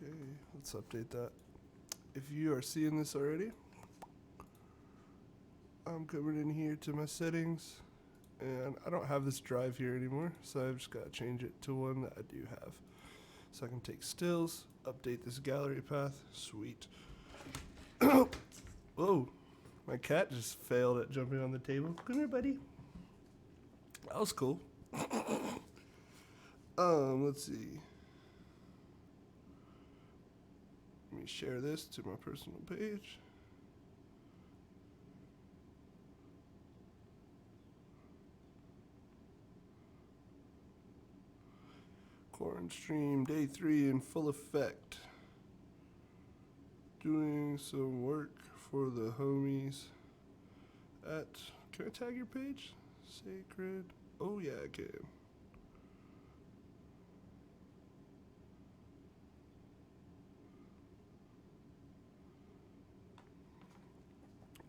Okay, let's update that. If you are seeing this already, I'm coming in here to my settings, and I don't have this drive here anymore, so I've just got to change it to one that I do have. So I can take stills, update this gallery path. Sweet. Whoa, my cat just failed at jumping on the table. Come here, buddy. That was cool. Let's see. Let me share this to my personal page. Corn stream day 3 in full effect. Doing some work for the homies at, can I tag your page? Sacred. Oh yeah, I can.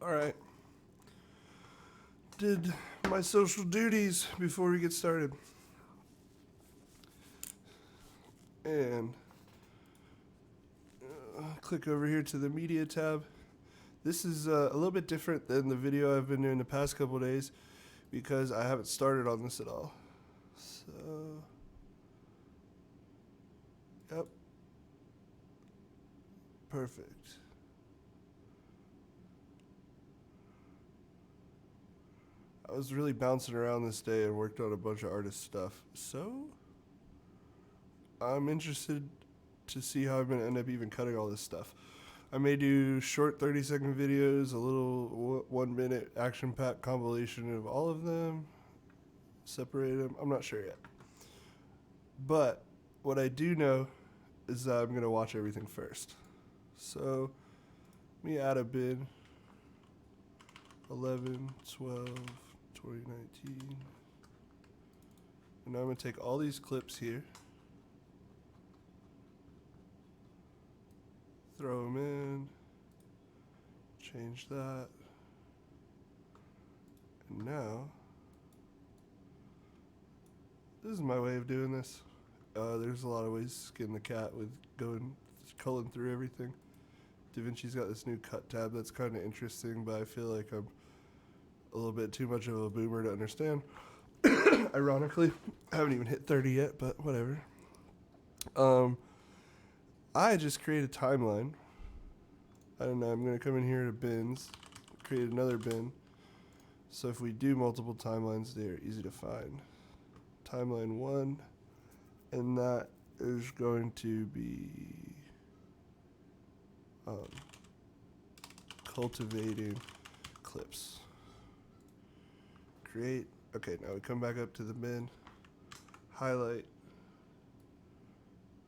Alright. Did my social duties before we get started. And click over here to the media tab. This is a little bit different than the video I've been doing the past couple days because I haven't started on this at all. So, yep. Perfect. I was really bouncing around this day and worked on a bunch of artist stuff. So, I'm interested to see how I'm going to end up even cutting all this stuff. I may do short 30-second videos, a little 1-minute action-packed compilation of all of them, separate them. I'm not sure yet. But what I do know is that I'm going to watch everything first. So let me add a bin. 11, 12, 2019. And now I'm going to take all these clips here. Throw them in, change that, and now, this is my way of doing this. There's a lot of ways to skin the cat with culling through everything. Davinci's got this new cut tab that's kind of interesting, but I feel like I'm a little bit too much of a boomer to understand. Ironically, I haven't even hit 30 yet, but whatever. I just create a timeline. I don't know, I'm going to come in here to bins, create another bin. So if we do multiple timelines, they're easy to find. Timeline 1, and that is going to be cultivating clips. Create. Okay, now we come back up to the bin, highlight,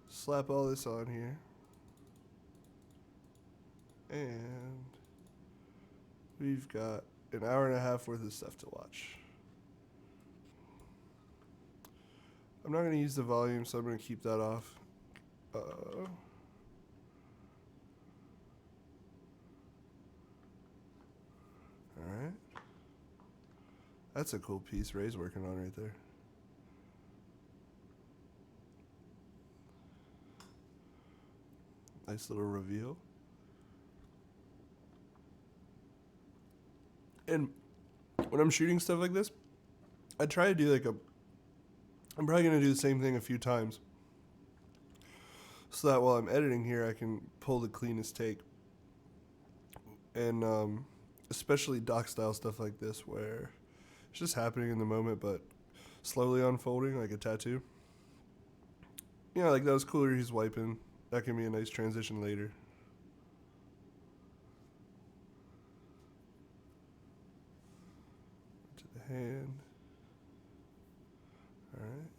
slap all this on here, and we've got an hour and a half worth of stuff to watch. I'm not going to use the volume, so I'm going to keep that off. Alright. That's a cool piece Ray's working on right there. Nice little reveal. And when I'm shooting stuff like this, I try to do I'm probably going to do the same thing a few times. So that while I'm editing here, I can pull the cleanest take. And especially doc style stuff like this where it's just happening in the moment, but slowly unfolding like a tattoo. Yeah, like that was cooler, he's wiping. That can be a nice transition later. To the hand. Alright.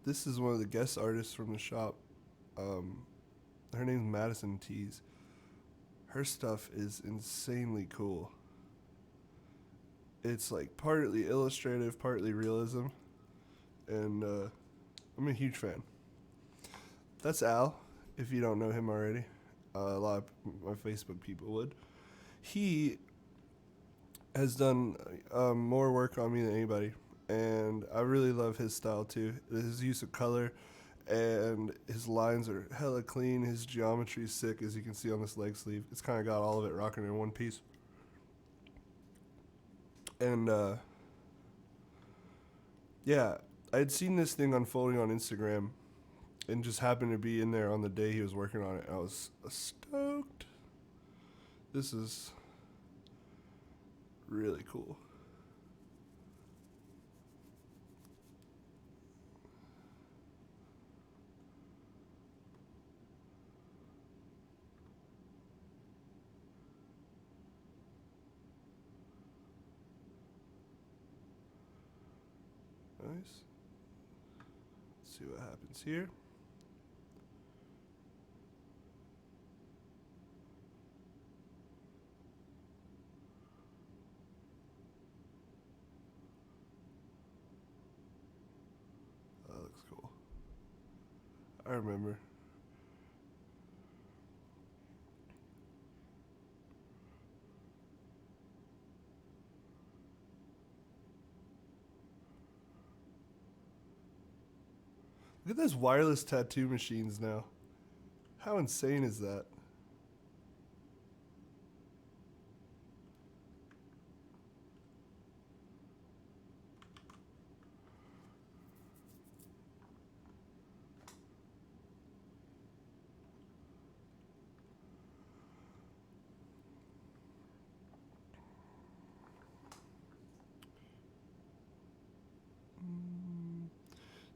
This is one of the guest artists from the shop. Her name's Madison Tees. Her stuff is insanely cool. It's like partly illustrative, partly realism. And I'm a huge fan. That's Al, if you don't know him already. A lot of my Facebook people would. He has done more work on me than anybody, and I really love his style too. His use of color, and his lines are hella clean. His geometry is sick, as you can see on this leg sleeve. It's kind of got all of it rocking in one piece. And yeah, I had seen this thing unfolding on Instagram, and just happened to be in there on the day he was working on it. I was stoked. This is really cool. Nice. Let's see what happens here. That looks cool. I remember. Look at those wireless tattoo machines now. How insane is that?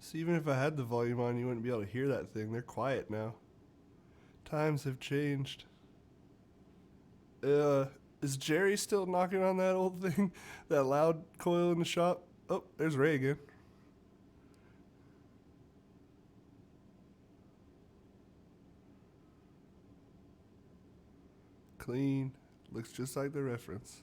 So even if I had the volume on, you wouldn't be able to hear that thing. They're quiet now. Times have changed. Is Jerry still knocking on that old thing? That loud coil in the shop? Oh, there's Ray again. Clean. Looks just like the reference.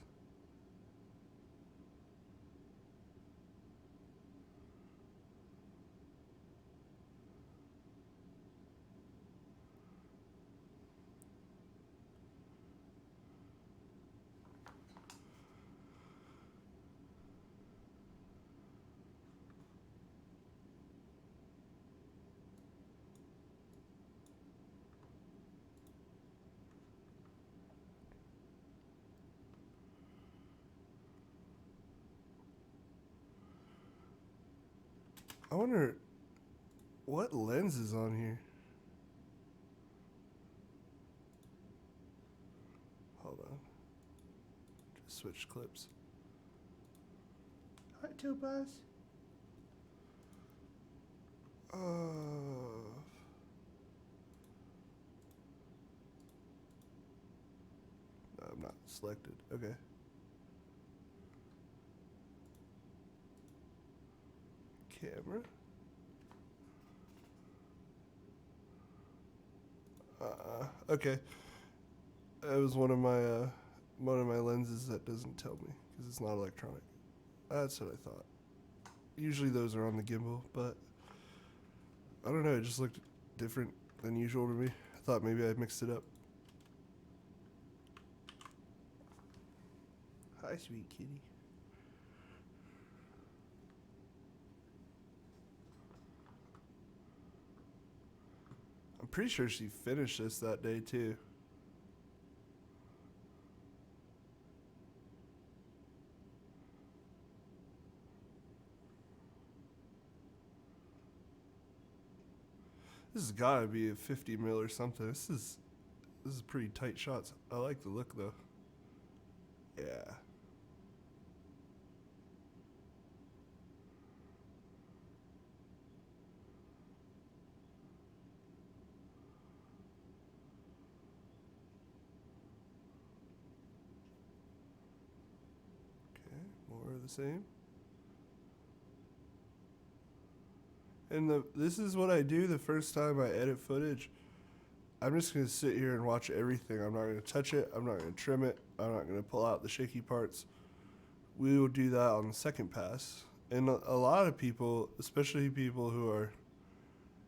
I wonder what lens is on here. Hold on. Just switch clips. Hi, Topaz. No, I'm not selected. Okay. Camera. Okay. That was one of my lenses that doesn't tell me because it's not electronic. That's what I thought. Usually those are on the gimbal, but I don't know. It just looked different than usual to me. I thought maybe I mixed it up. Hi, sweet kitty. I'm pretty sure she finished this that day too. This has gotta be a 50 mil or something. This is pretty tight shots. I like the look though. Yeah. Okay, more of the same. And this is what I do the first time I edit footage. I'm just gonna sit here and watch everything. I'm not gonna touch it. I'm not gonna trim it. I'm not gonna pull out the shaky parts. We will do that on the second pass. And a lot of people, especially people who are,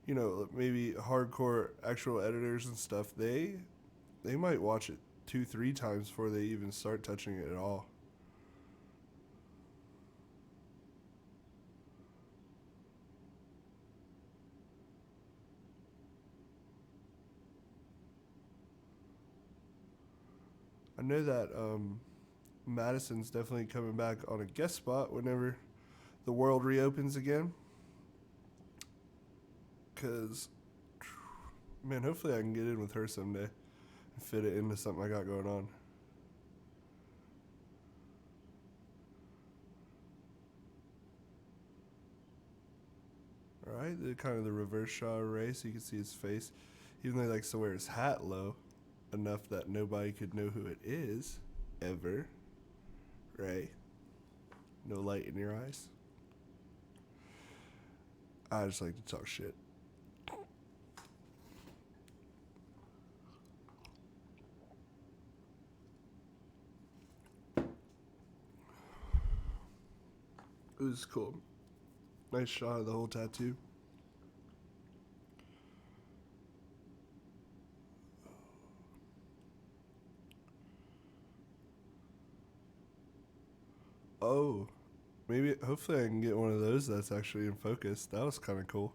maybe hardcore actual editors and stuff, they they might watch it 2-3 times before they even start touching it at all. I know that Madison's definitely coming back on a guest spot whenever the world reopens again. Because, man, hopefully I can get in with her someday and fit it into something I got going on. Alright, the kind of the reverse shot array so you can see his face. Even though he likes to wear his hat low enough that nobody could know who it is, ever. Right? No light in your eyes. I just like to talk shit. It was cool. Nice shot of the whole tattoo. Oh, maybe, hopefully I can get one of those that's actually in focus. That was kind of cool.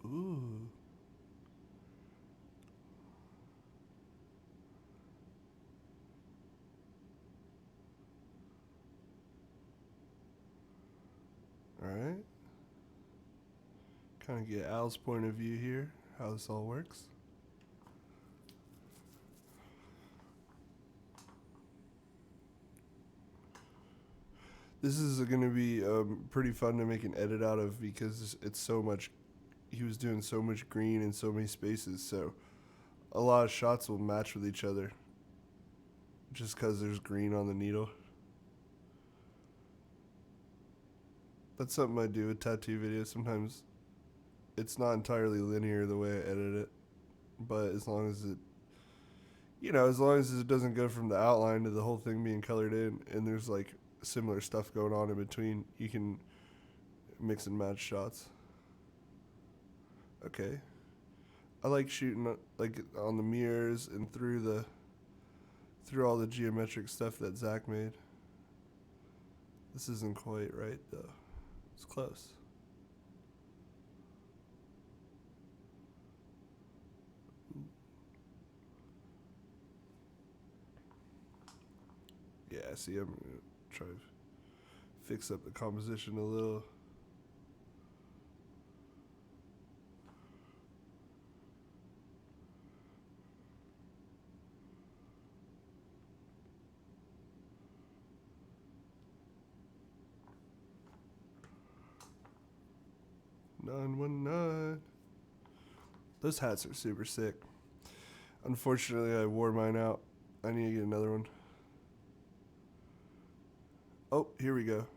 Ooh. Alright. Kind of get Al's point of view here, how this all works. This is going to be pretty fun to make an edit out of because it's so much, he was doing so much green in so many spaces, so a lot of shots will match with each other just because there's green on the needle. That's something I do with tattoo videos. Sometimes it's not entirely linear the way I edit it, but as long as it, you know, as long as it doesn't go from the outline to the whole thing being colored in and there's like similar stuff going on in between, you can mix and match shots. Okay. I like shooting like on the mirrors and through all the geometric stuff that Zach made. This isn't quite right though. It's close. Yeah, see, I'm gonna try to fix up the composition a little. "919." Those hats are super sick. Unfortunately, I wore mine out. I need to get another one. Oh, here we go.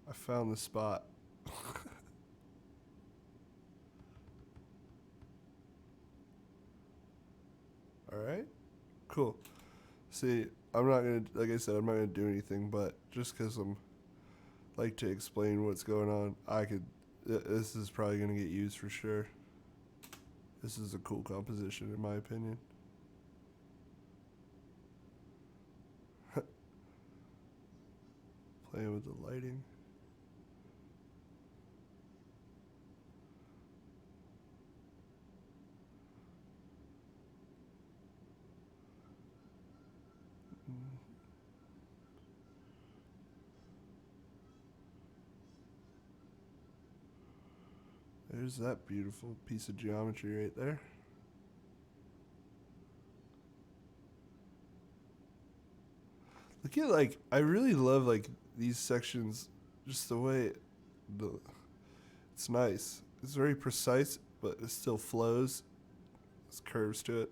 I found the spot. Alright, cool. See, I'm not gonna, like I said, I'm not gonna do anything, but just because I'm like to explain what's going on, this is probably gonna get used for sure. This is a cool composition in my opinion. Playing with the lighting. There's that beautiful piece of geometry right there. Look at, like, I really love like these sections, just the way it's nice. It's very precise, but it still flows. There's curves to it.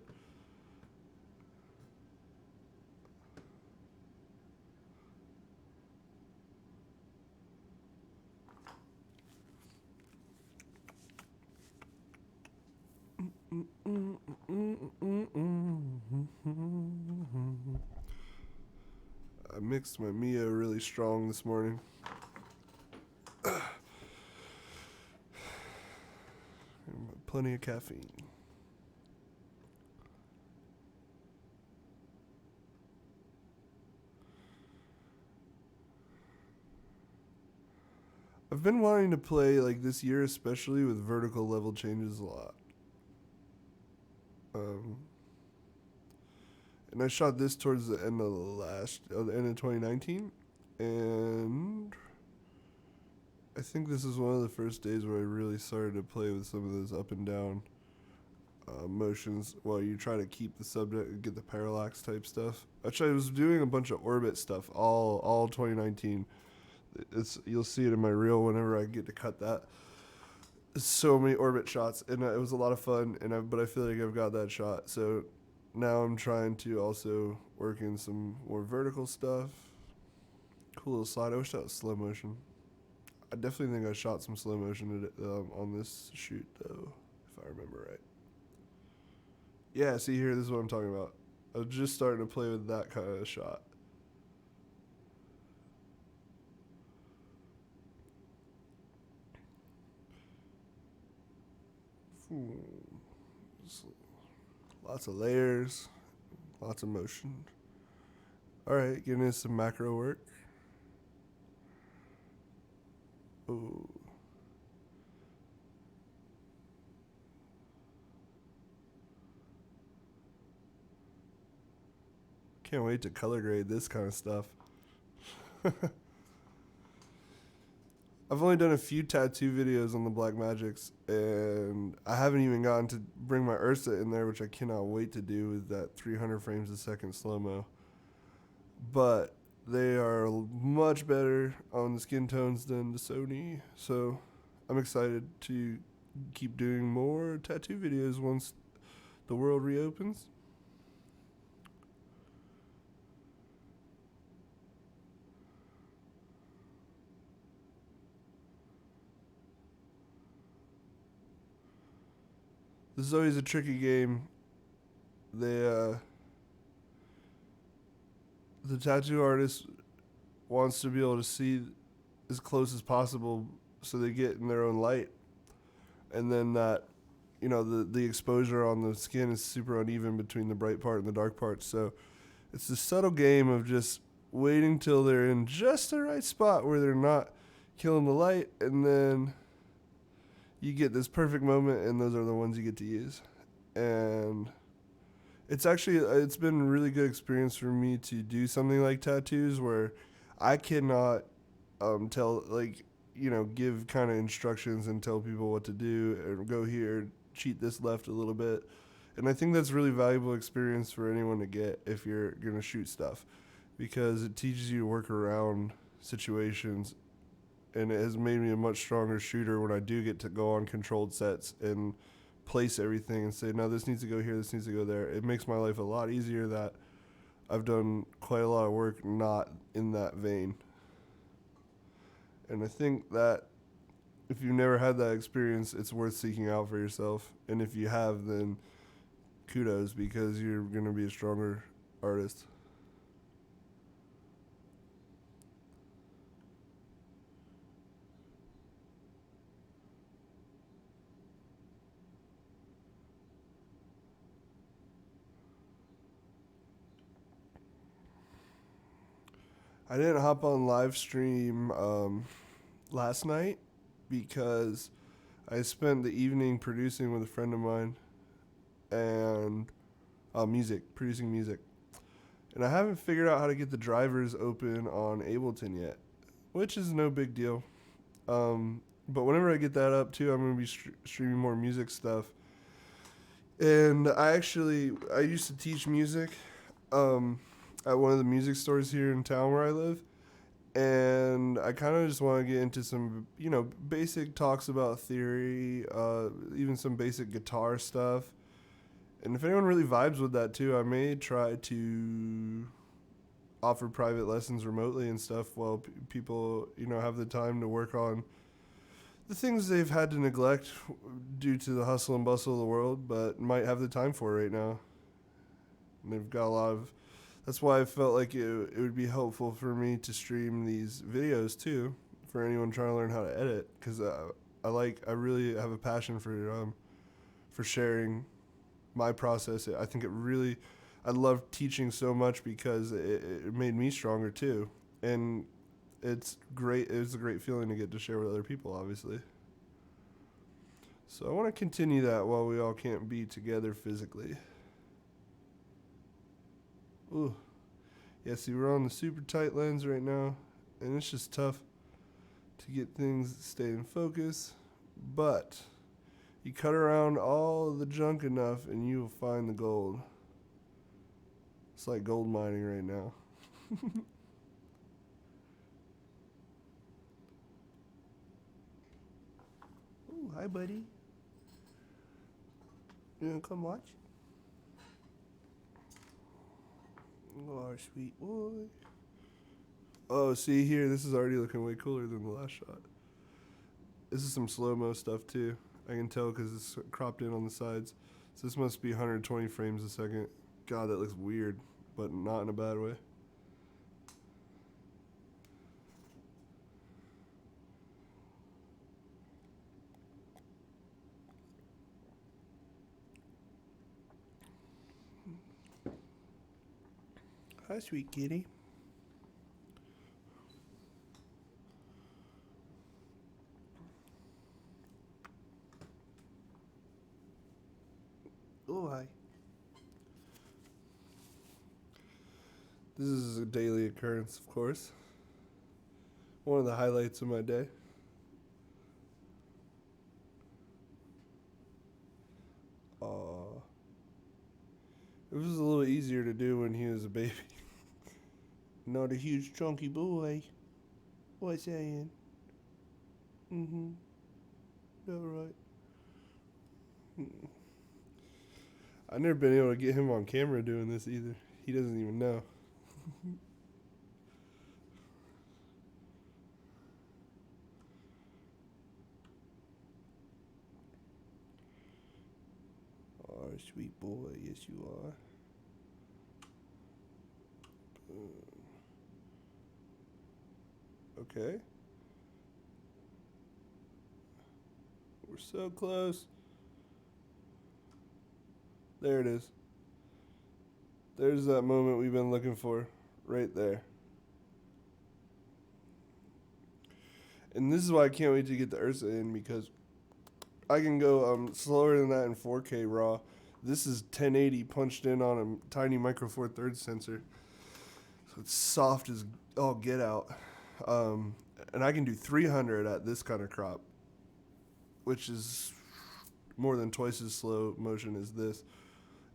mixed my Mio really strong this morning. Plenty of caffeine. I've been wanting to play, like this year especially, with vertical level changes a lot. And I shot this towards the end of the end of 2019, and I think this is one of the first days where I really started to play with some of those up and down motions while you try to keep the subject and get the parallax type stuff. Actually, I was doing a bunch of orbit stuff all 2019. You'll see it in my reel whenever I get to cut that. So many orbit shots, and it was a lot of fun. But I feel like I've got that shot. So now I'm trying to also work in some more vertical stuff. Cool little slide. I wish that was slow motion. I definitely think I shot some slow motion on this shoot, though, if I remember right. Yeah, see here, this is what I'm talking about. I was just starting to play with that kind of shot. Lots of layers, lots of motion. All right, getting into some macro work. Ooh. Can't wait to color grade this kind of stuff. I've only done a few tattoo videos on the Blackmagics, and I haven't even gotten to bring my Ursa in there, which I cannot wait to do with that 300 frames a second slow-mo. But they are much better on the skin tones than the Sony, so I'm excited to keep doing more tattoo videos once the world reopens. This is always a tricky game. The tattoo artist wants to be able to see as close as possible so they get in their own light. And then that, the exposure on the skin is super uneven between the bright part and the dark part. So it's a subtle game of just waiting till they're in just the right spot where they're not killing the light, and then you get this perfect moment, and those are the ones you get to use. And it's been a really good experience for me to do something like tattoos where I cannot give kind of instructions and tell people what to do and go here, cheat this left a little bit. And I think that's really valuable experience for anyone to get if you're going to shoot stuff, because it teaches you to work around situations, and it has made me a much stronger shooter when I do get to go on controlled sets and place everything and say, no, this needs to go here, this needs to go there. It makes my life a lot easier that I've done quite a lot of work not in that vein. And I think that if you've never had that experience, it's worth seeking out for yourself. And if you have, then kudos, because you're going to be a stronger artist. I didn't hop on live stream last night because I spent the evening producing with a friend of mine and producing music. And I haven't figured out how to get the drivers open on Ableton yet, which is no big deal. But whenever I get that up too, I'm going to be streaming more music stuff. And I used to teach music at one of the music stores here in town where I live. And I kind of just want to get into some, basic talks about theory, even some basic guitar stuff. And if anyone really vibes with that too, I may try to offer private lessons remotely and stuff while people, have the time to work on the things they've had to neglect due to the hustle and bustle of the world, but might have the time for right now. And they've got a lot of That's why I felt like it would be helpful for me to stream these videos too, for anyone trying to learn how to edit, because I really have a passion for sharing my process. I think I love teaching so much because it made me stronger too, and it's great. It's a great feeling to get to share with other people, obviously. So I want to continue that while we all can't be together physically. Ooh. Yeah, see, we're on the super tight lens right now, and it's just tough to get things to stay in focus. But you cut around all the junk enough, and you will find the gold. It's like gold mining right now. Ooh, hi, buddy. You wanna come watch? Oh, sweet boy. Oh, see here, this is already looking way cooler than the last shot. This is some slow-mo stuff too. I can tell because it's cropped in on the sides. So this must be 120 frames a second. God, that looks weird, but not in a bad way. Hi, sweet kitty. Oh, hi. This is a daily occurrence, of course. One of the highlights of my day. Aww. It was a little easier to do when he was a baby. Not a huge chunky boy. What's saying? Mm-hmm. Alright. I've never been able to get him on camera doing this either. He doesn't even know. Oh, sweet boy. Yes, you are. Okay. We're so close. There it is. There's that moment we've been looking for. Right there. And this is why I can't wait to get the Ursa in, because I can go slower than that in 4K RAW. This is 1080 punched in on a tiny Micro Four Thirds sensor. So it's soft as all get out. And I can do 300 at this kind of crop, which is more than twice as slow motion as this.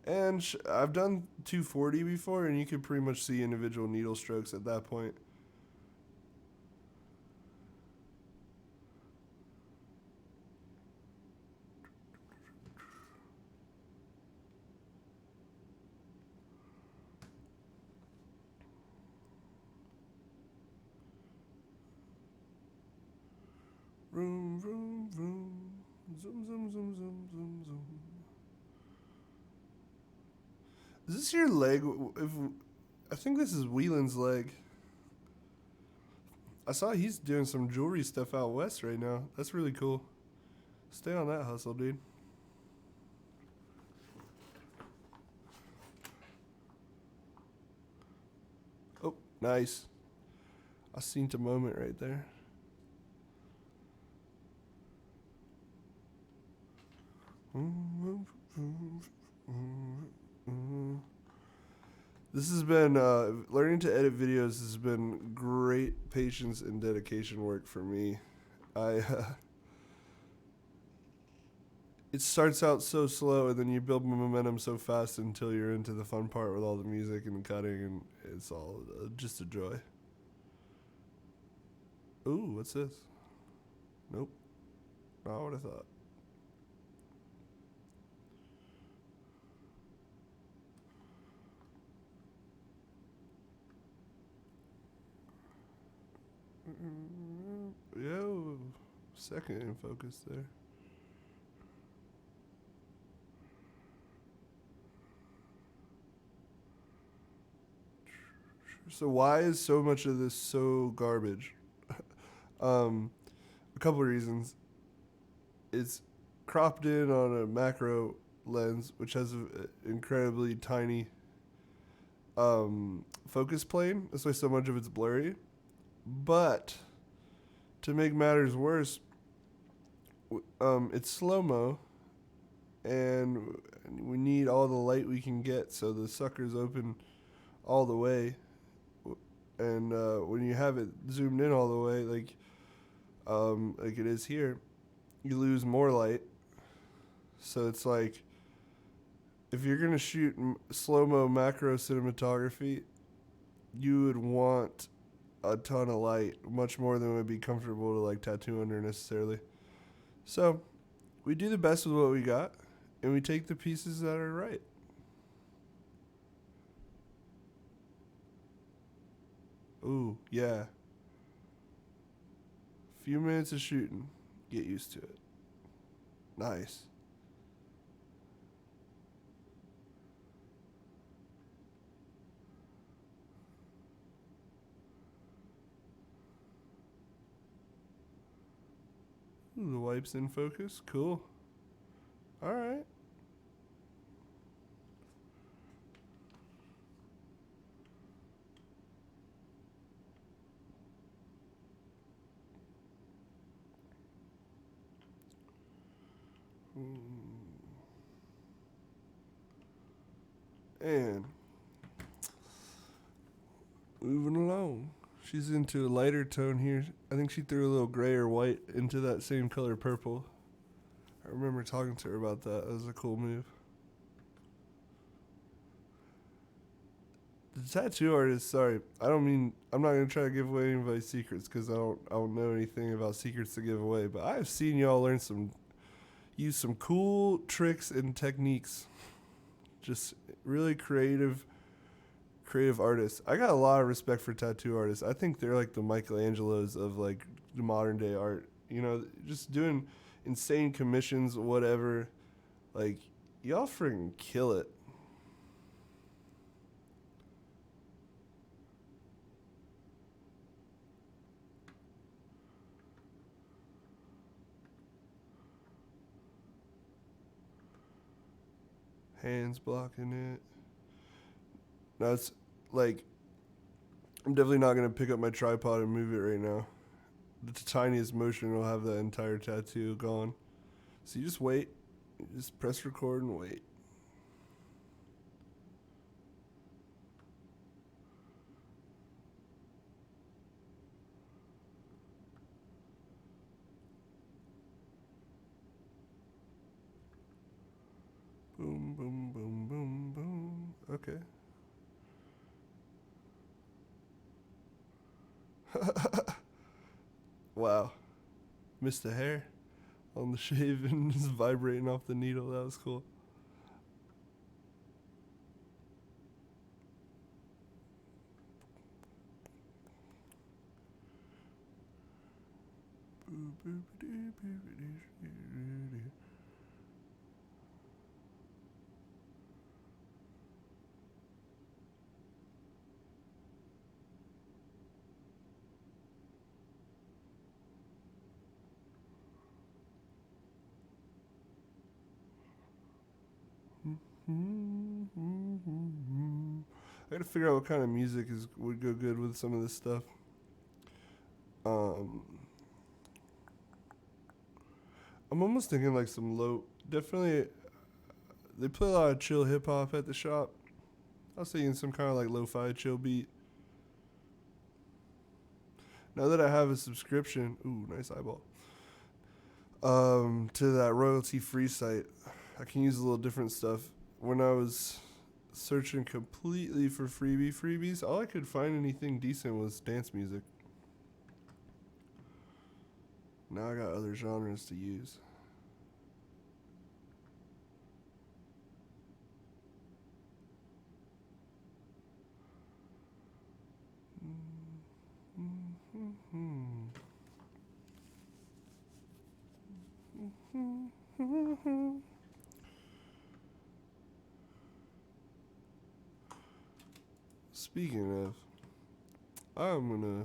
And I've done 240 before, and you can pretty much see individual needle strokes at that point. Vroom, vroom, vroom. Zoom, zoom, zoom, zoom, zoom, zoom. Is this your leg? I think this is Whelan's leg. I saw he's doing some jewelry stuff out west right now. That's really cool. Stay on that hustle, dude. Oh, nice. I seen the moment right there. This has been, learning to edit videos has been great patience and dedication work for me. It starts out so slow, and then you build momentum so fast until you're into the fun part with all the music and the cutting, and it's all just a joy. Ooh, what's this? Nope. Not what I thought. Yo, second in focus there. So why is so much of this so garbage? A couple of reasons. It's cropped in on a macro lens, which has an incredibly tiny focus plane. That's why so much of it's blurry. But to make matters worse, it's slow-mo, and we need all the light we can get, so the sucker's open all the way. And when you have it zoomed in all the way, like it is here, you lose more light. So it's like, if you're gonna shoot slow-mo macro cinematography, you would want a ton of light, much more than would be comfortable to like tattoo under necessarily. So we do the best with what we got, and we take the pieces that are right. Ooh, yeah. Few minutes of shooting. Get used to it. Nice. Ooh, the wipe's in focus. Cool. All right. And moving along. She's into a lighter tone here. I think she threw a little gray or white into that same color purple. I remember talking to her about that. That was a cool move. The tattoo artist, sorry, I'm not gonna try to give away anybody's secrets because I don't know anything about secrets to give away. But I've seen y'all use some cool tricks and techniques. Just really creative artists. I got a lot of respect for tattoo artists. I think they're like the Michelangelos of like the modern day art. You know, just doing insane commissions, whatever. Like, y'all freaking kill it. Hands blocking it. Now it's like, I'm definitely not gonna pick up my tripod and move it right now. The tiniest motion will have the entire tattoo gone. So you just wait. You just press record and wait. Boom, boom, boom, boom, boom. Okay. Wow. Missed the hair on the shave and just vibrating off the needle. That was cool. I gotta figure out what kind of music would go good with some of this stuff. I'm almost thinking like some low. Definitely, they play a lot of chill hip hop at the shop. I was thinking some kind of like lo-fi chill beat. Now that I have a subscription, ooh, nice eyeball. To that royalty-free site, I can use a little different stuff. When I was searching completely for freebies, all I could find anything decent was dance music. Now I got other genres to use. Speaking of, I'm gonna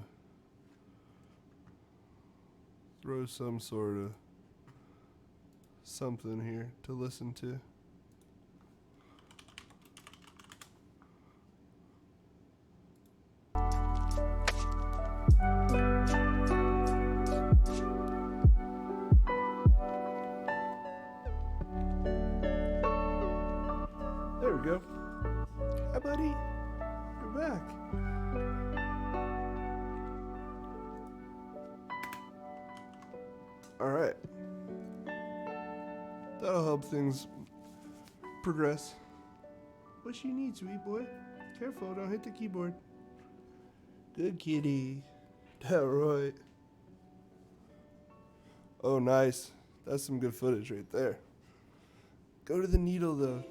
throw some sort of something here to listen to. There we go. Hi, buddy. You're back. All right. That'll help things progress. What you need, sweet boy? Careful, don't hit the keyboard. Good kitty. That right. Oh, nice. That's some good footage right there. Go to the needle, though.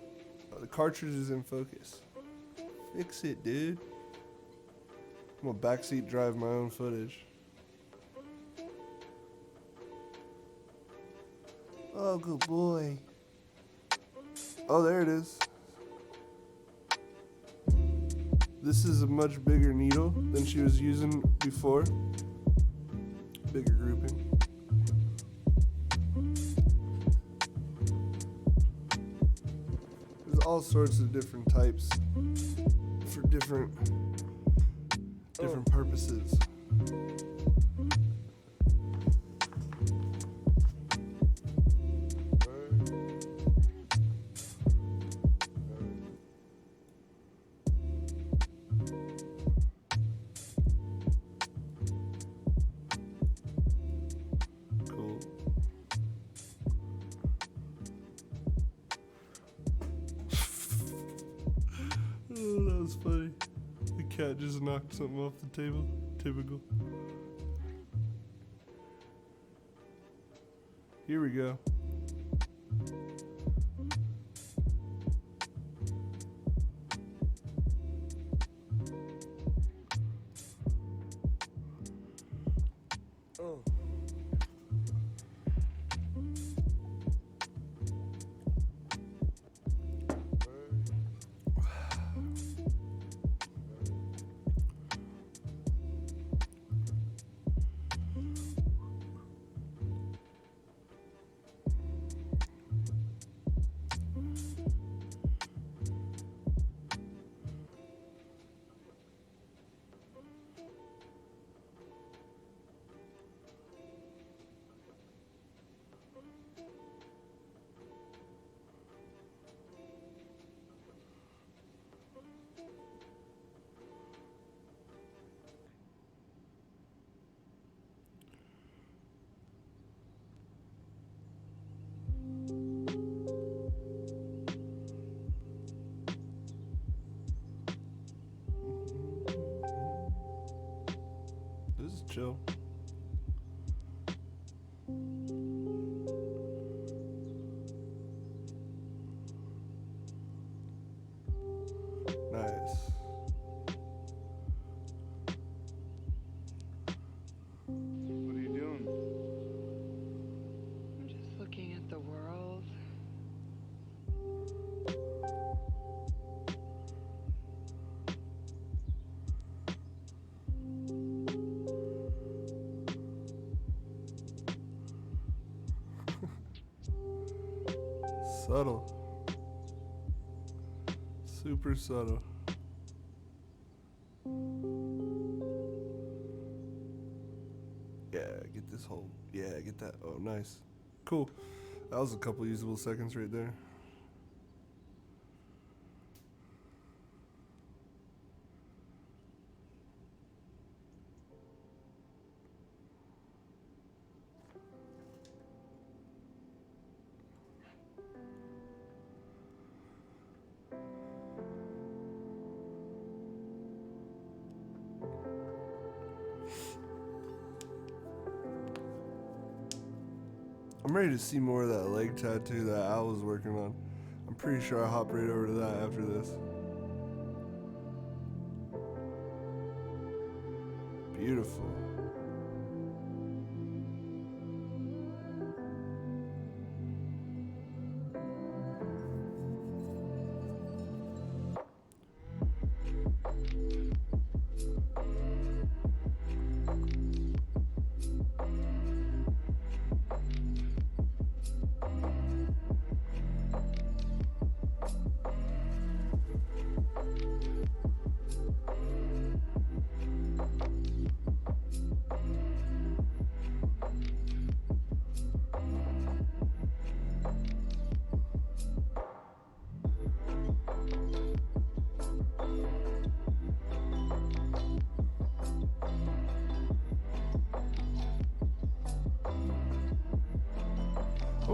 Oh, the cartridge is in focus. Fix it, dude. I'm gonna backseat drive my own footage. Oh, good boy. Oh, there it is. This is a much bigger needle than she was using before. Bigger grouping. There's all sorts of different types for different purposes. Oh, that was funny. The cat just knocked something off the table. Typical. Here we go. Oh. This is chill. Nice. What are you doing? I'm just looking at the world. Subtle. Super subtle. Yeah, get this whole. Yeah, get that. Oh, nice. Cool. That was a couple usable seconds right there. I'm ready to see more of that leg tattoo that Al was working on. I'm pretty sure I'll hop right over to that after this. Beautiful.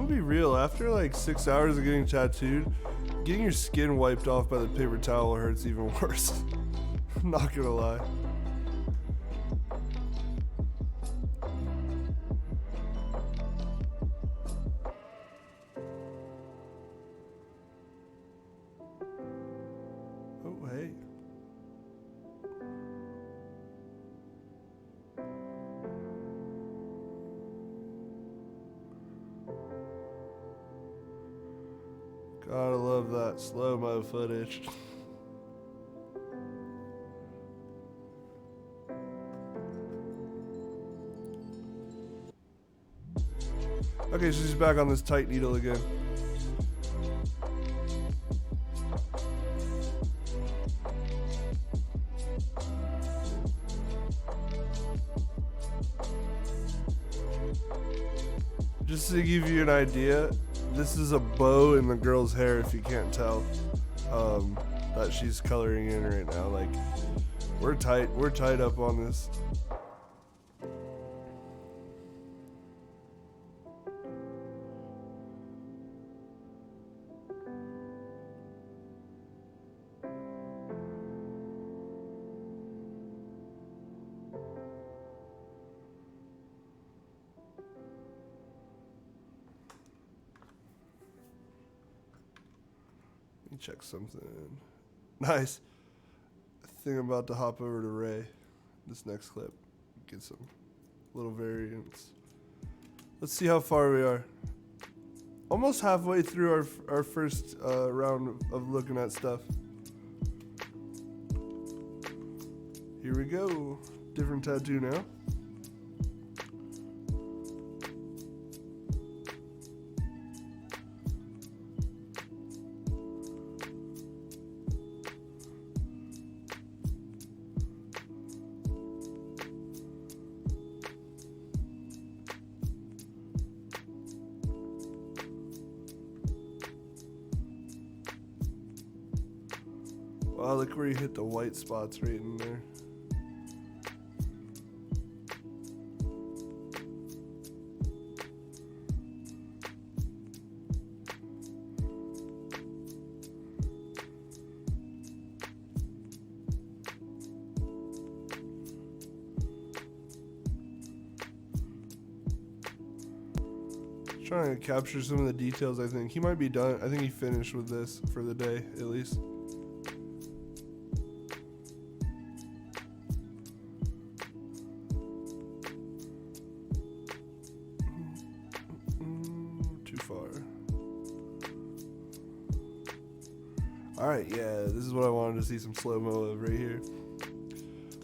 I'm gonna be real, after like 6 hours of getting tattooed, getting your skin wiped off by the paper towel hurts even worse. I'm not gonna lie. Oh, hey. Gotta love that slow-mo footage. Okay, so she's back on this tight needle again. Just to give you an idea, this is a bow in the girl's hair if you can't tell that she's coloring in right now. Like, we're tied up on this. Let me check something. Nice. I think I'm about to hop over to Ray. This next clip. Get some little variants. Let's see how far we are. Almost halfway through our first round of looking at stuff. Here we go. Different tattoo now. Wow, look where you hit the white spots right in there. Trying to capture some of the details. I think he might be done. I think he finished with this for the day at least. Too far. All right, yeah, this is what I wanted to see some slow-mo of right here.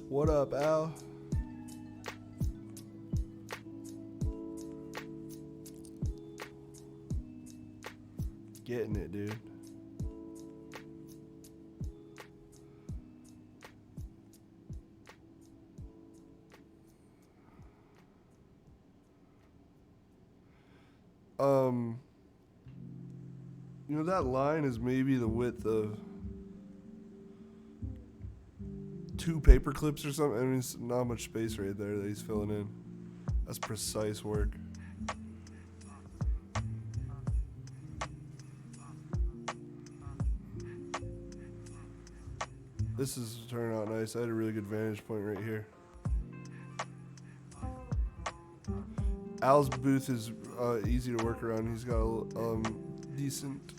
What up, Al? Getting it, dude. You know, that line is maybe the width of 2 paper clips or something. I mean, it's not much space right there that he's filling in. That's precise work. This is turning out nice. I had a really good vantage point right here. Al's booth is easy to work around. He's got a decent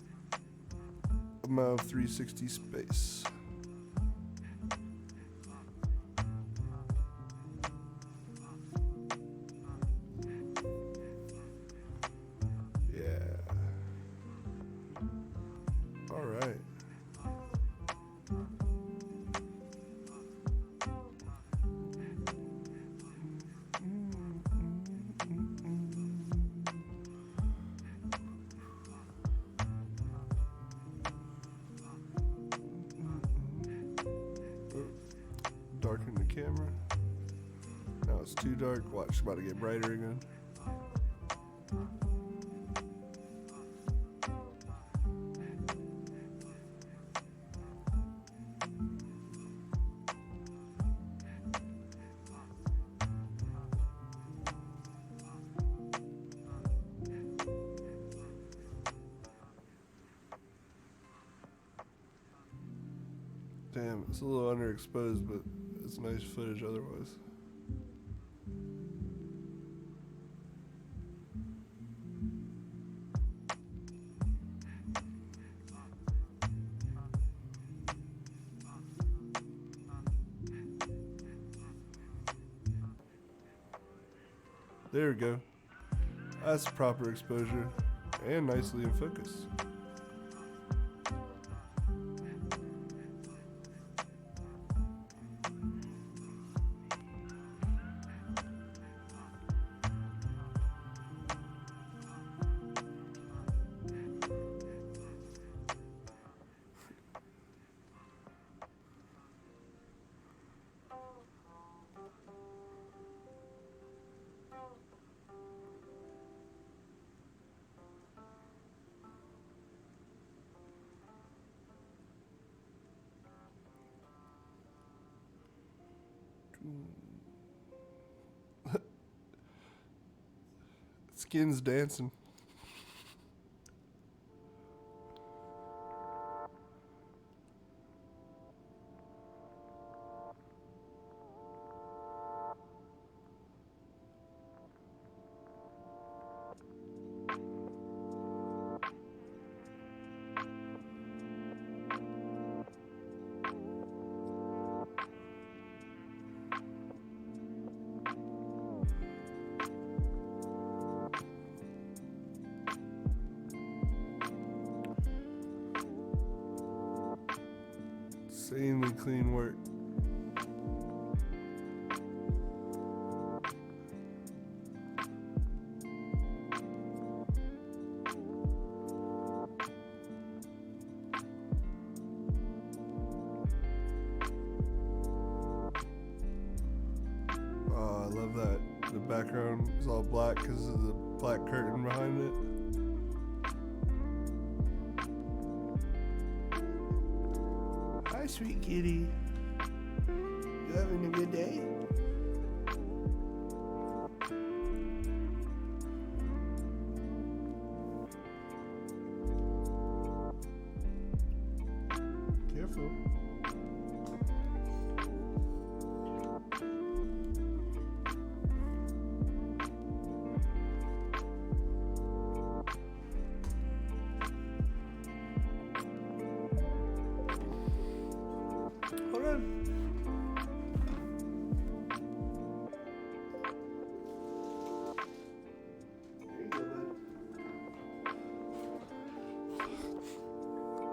amount of 360 space. Yeah. All right. Darken the camera. Now it's too dark. Watch, it's about to get brighter again. Damn, it's a little underexposed, but it's nice footage otherwise. There we go. That's proper exposure and nicely in focus. Skin's dancing. Insanely clean work. Oh, I love that. The background is all black because of the black curtain behind it. Hi, sweet kitty. You having a good day? Careful. Hold on. There you go, bud.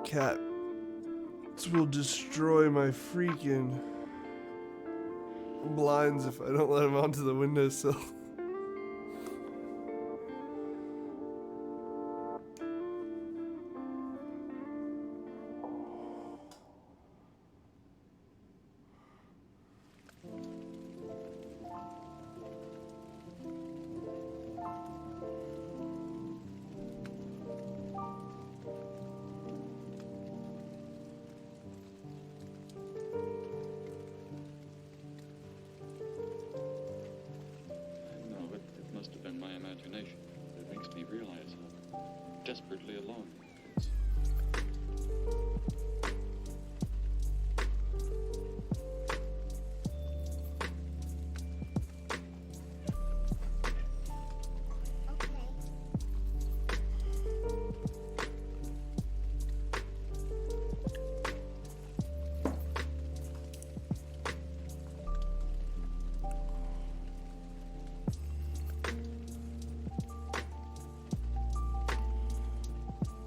Cat. This will destroy my freaking blinds if I don't let him onto the windowsill. No, it must have been my imagination. It makes me realize how desperately alone he is.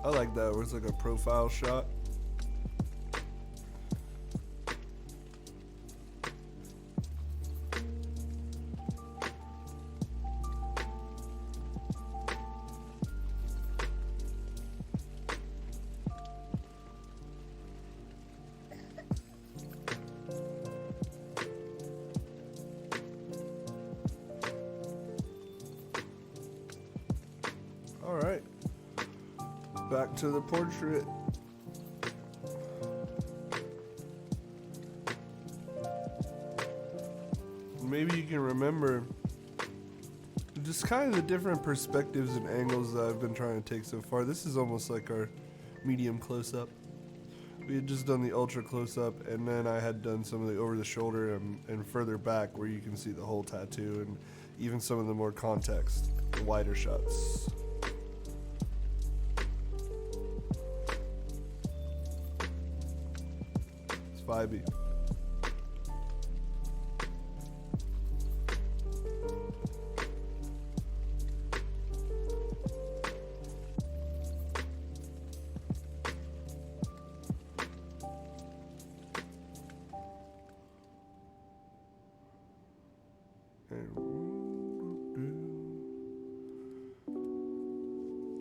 I like that where it's like a profile shot. All right. Back to the portrait. Maybe you can remember just kind of the different perspectives and angles that I've been trying to take so far. This is almost like our medium close-up. We had just done the ultra close up, and then I had done some of the over the shoulder and further back where you can see the whole tattoo and even some of the more context, the wider shots. It's vibey.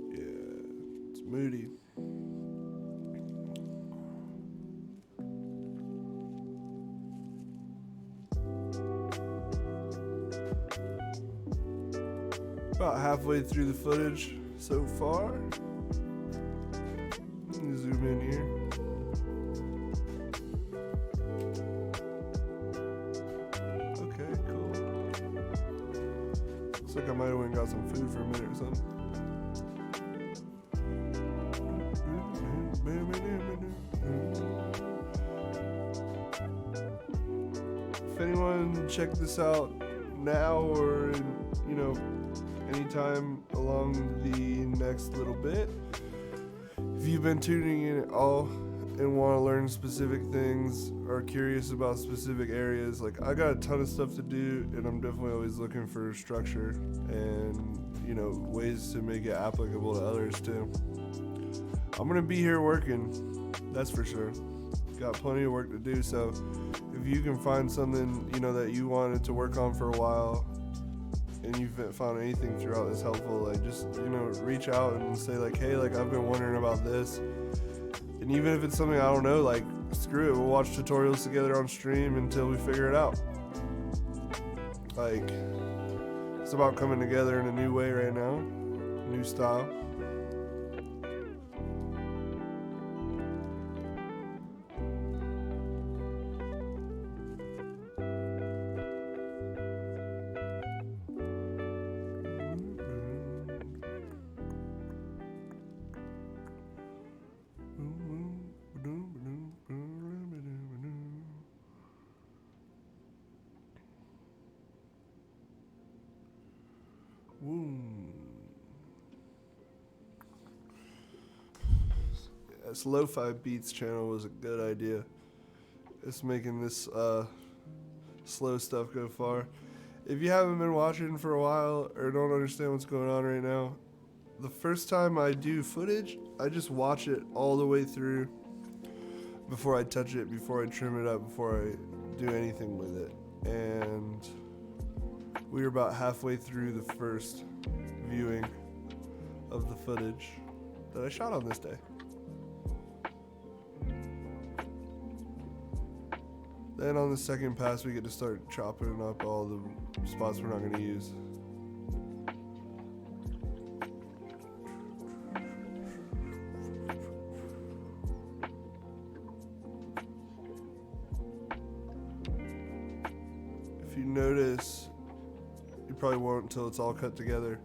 Yeah, it's moody. About halfway through the footage so far. Let me zoom in here. Okay, cool. Looks like I might have went and got some food for a minute or something. If anyone checked this out now or anytime along the next little bit, if you've been tuning in at all and want to learn specific things or curious about specific areas, like I got a ton of stuff to do and I'm definitely always looking for structure and ways to make it applicable to others too. I'm gonna be here working, that's for sure. Got plenty of work to do, so if you can find something that you wanted to work on for a while and you've found anything throughout that's helpful, like just reach out and say like, hey, like I've been wondering about this. And even if it's something I don't know, like screw it, we'll watch tutorials together on stream until we figure it out. Like it's about coming together in a new way right now, new style. This lo-fi beats channel was a good idea. It's making this slow stuff go far. If you haven't been watching for a while or don't understand what's going on right now, the first time I do footage, I just watch it all the way through before I touch it, before I trim it up, before I do anything with it. And we were about halfway through the first viewing of the footage that I shot on this day. Then on the second pass, we get to start chopping up all the spots we're not going to use. If you notice, you probably won't until it's all cut together.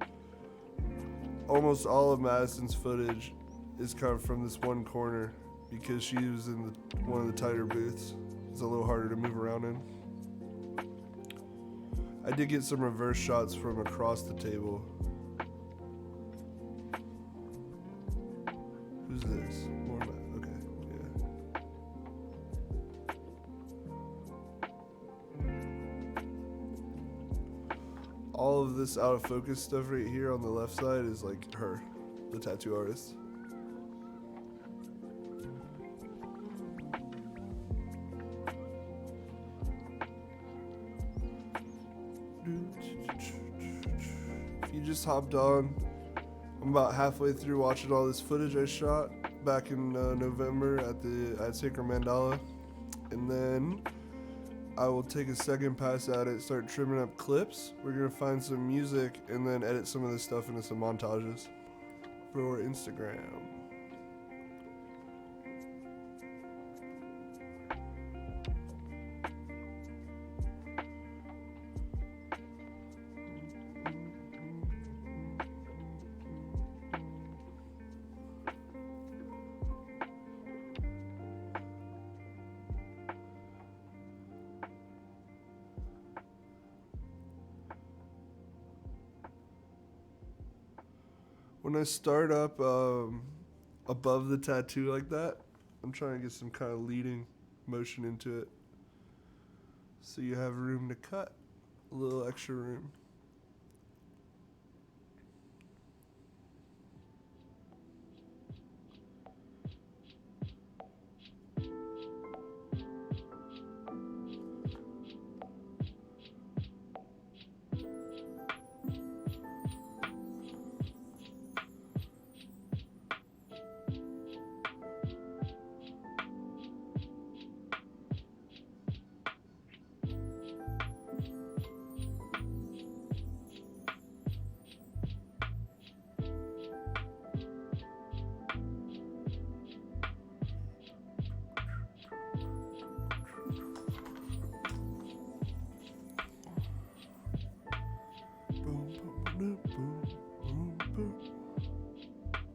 Almost all of Madison's footage is kind of from this one corner because she was in one of the tighter booths. It's a little harder to move around in. I did get some reverse shots from across the table. Who's this? More of that. Okay, yeah. All of this out of focus stuff right here on the left side is like her, the tattoo artist. If you just hopped on, I'm about halfway through watching all this footage I shot back in November at Sacred Mandala, and then I will take a second pass at it, start trimming up clips. We're gonna find some music and then edit some of this stuff into some montages for Instagram. when I start up above the tattoo like that, I'm trying to get some kind of leading motion into it. So you have room to cut, a little extra room.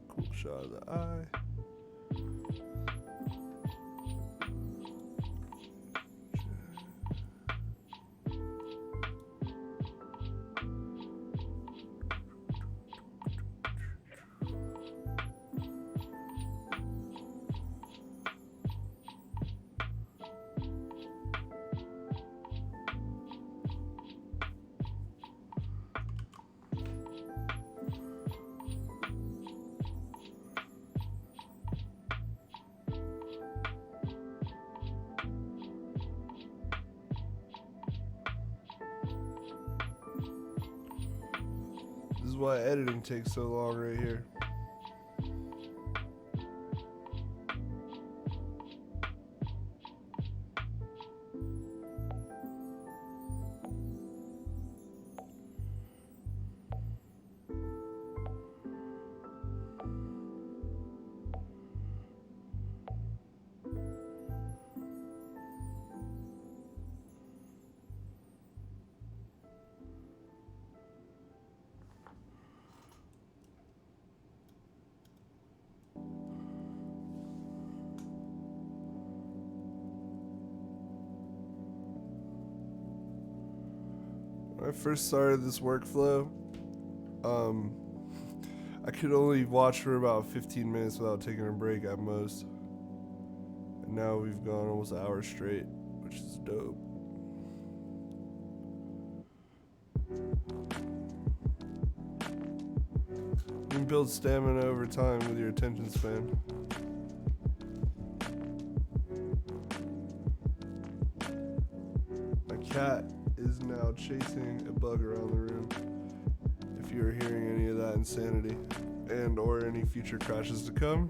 Cool shot of the eye. This is why editing takes so long right here. When I first started this workflow, I could only watch for about 15 minutes without taking a break at most. And now we've gone almost an hour straight, which is dope. You can build stamina over time with your attention span. My cat is now chasing a bug around the room. If you are hearing any of that insanity and or any future crashes to come,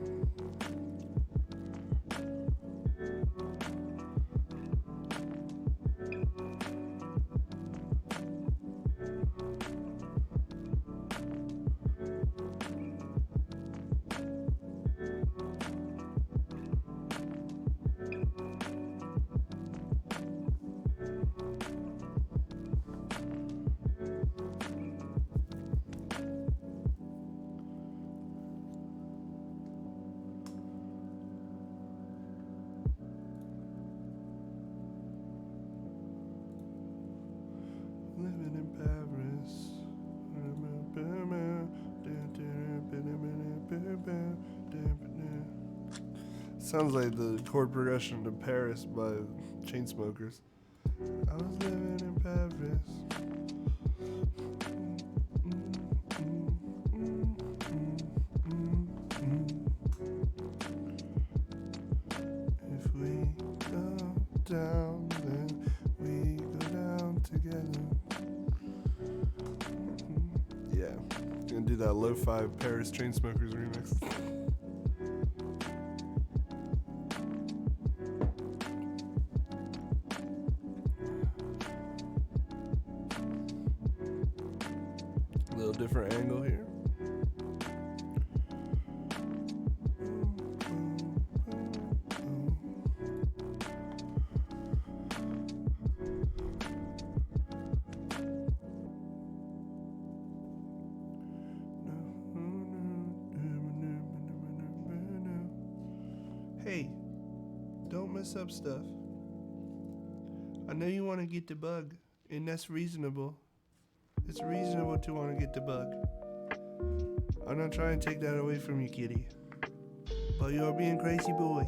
living in Paris. Sounds like the chord progression to Paris by Chainsmokers. I was living in Paris. If we go down, then we go down together. Yeah, gonna do that lo-fi Paris Chainsmokers remix. A little different angle here. Hey, don't mess up stuff. I know you want to get the bug, and that's reasonable. It's reasonable to want to get the bug. I'm not trying to take that away from you, kitty. But you're being crazy boy.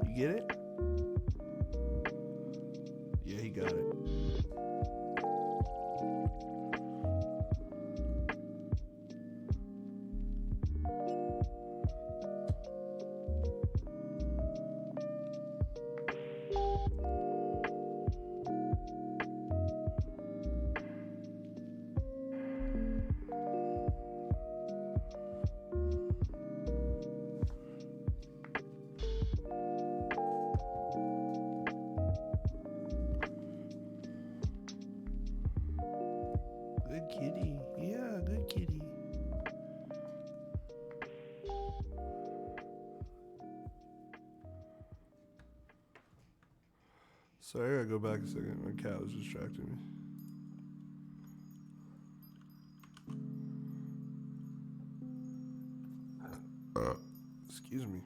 You get it? Yeah, he got it. Good kitty. Yeah, good kitty. Sorry, I gotta go back a second. My cat was distracting me. Excuse me.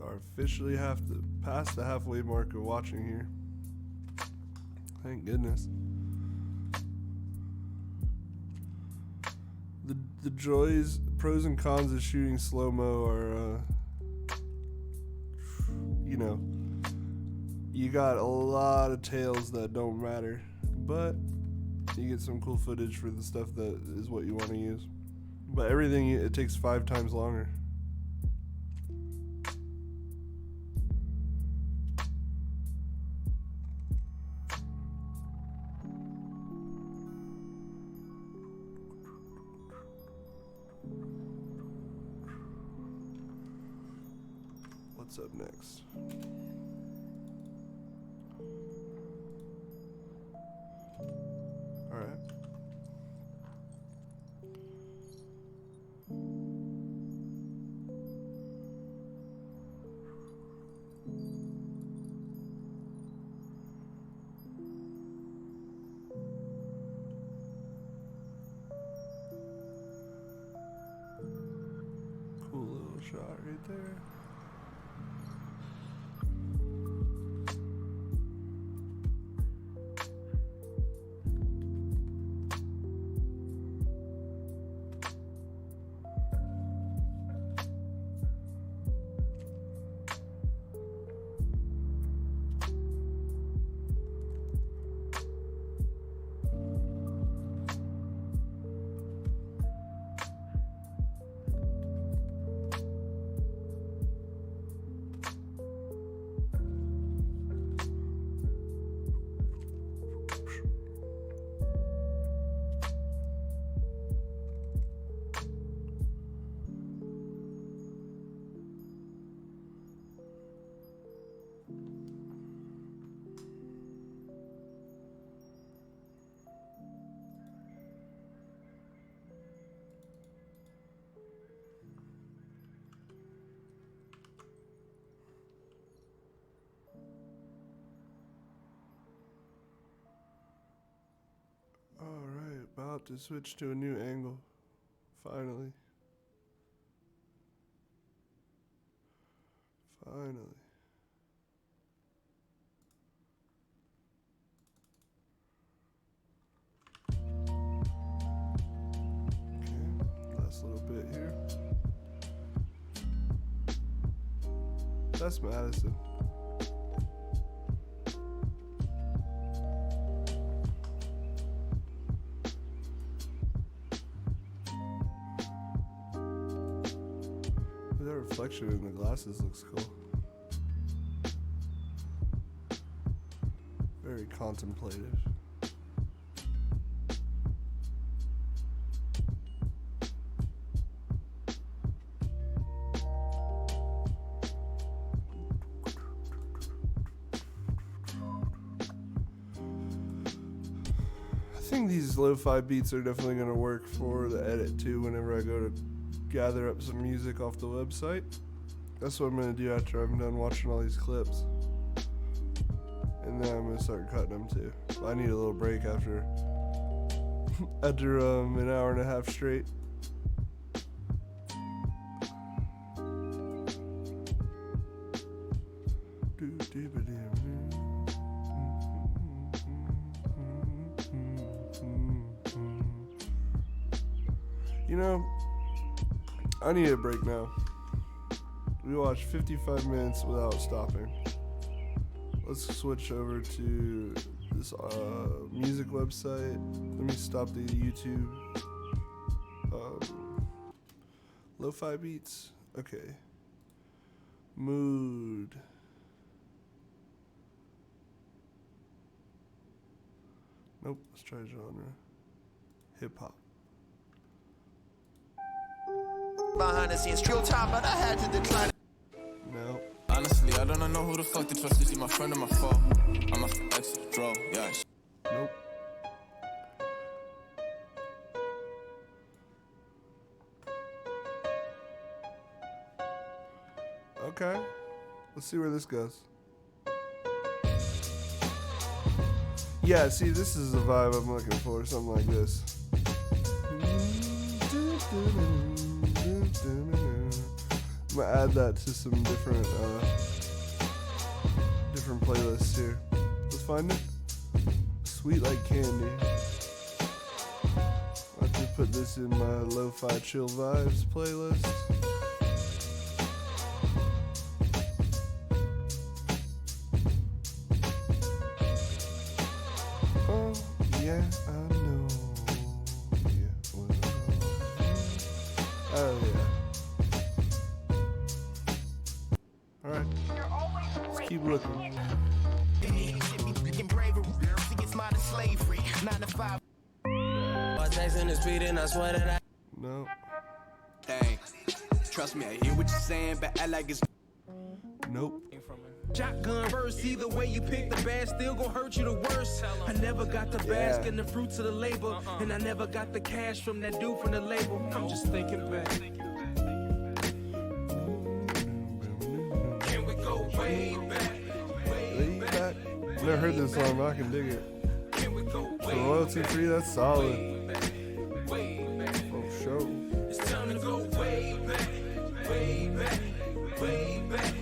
Are officially past the halfway mark of watching here. Thank goodness. The joys, pros and cons of shooting slow-mo are, you know, you got a lot of tails that don't matter, but you get some cool footage for the stuff that is what you want to use. But everything, it takes 5 times longer. What's up next? All right. Cool little shot right there. Alright, about to switch to a new angle. Finally. Finally. Okay, last little bit here. That's Madison. That reflection in the glasses looks cool. contemplative. I think these lo-fi beats are definitely going to work for the edit too whenever I go to gather up some music off the website. That's what I'm going to do after I'm done watching all these clips. And then I'm going to start cutting them too. I need a little break after an hour and a half straight. You know, I need a break now. We watched 55 minutes without stopping. Let's switch over to this music website. Let me stop the YouTube. Lo-fi beats. Okay. Mood. Nope. Let's try genre. Hip hop. Behind the scenes, real time, but I had to decline. No. Honestly, I don't know who the fuck to trust. Is he my friend or my foe? I must exit, draw, yeah. Nope. Okay. Let's see where this goes. Yeah, see, this is the vibe I'm looking for. Something like this. I'm gonna add that to some different playlists here. Let's find it. Sweet Like Candy. I have to put this in my lo-fi chill vibes playlist. Oh yeah, I know. Yeah, well, oh yeah. Alright, let's keep looking. No. Dang. Trust me, I hear what you're saying, but I like it's. Nope. Shotgun verse, either way you pick, the bad still gon' hurt you the worst. I never got the bask and the fruits of the labor, and I never got the cash from that dude from the label. I'm just thinking back. Can we go way back? Way back. I've never heard this song, but I can dig it. For royalty free, that's solid. Oh, show. It's time to go way back, way back, way back,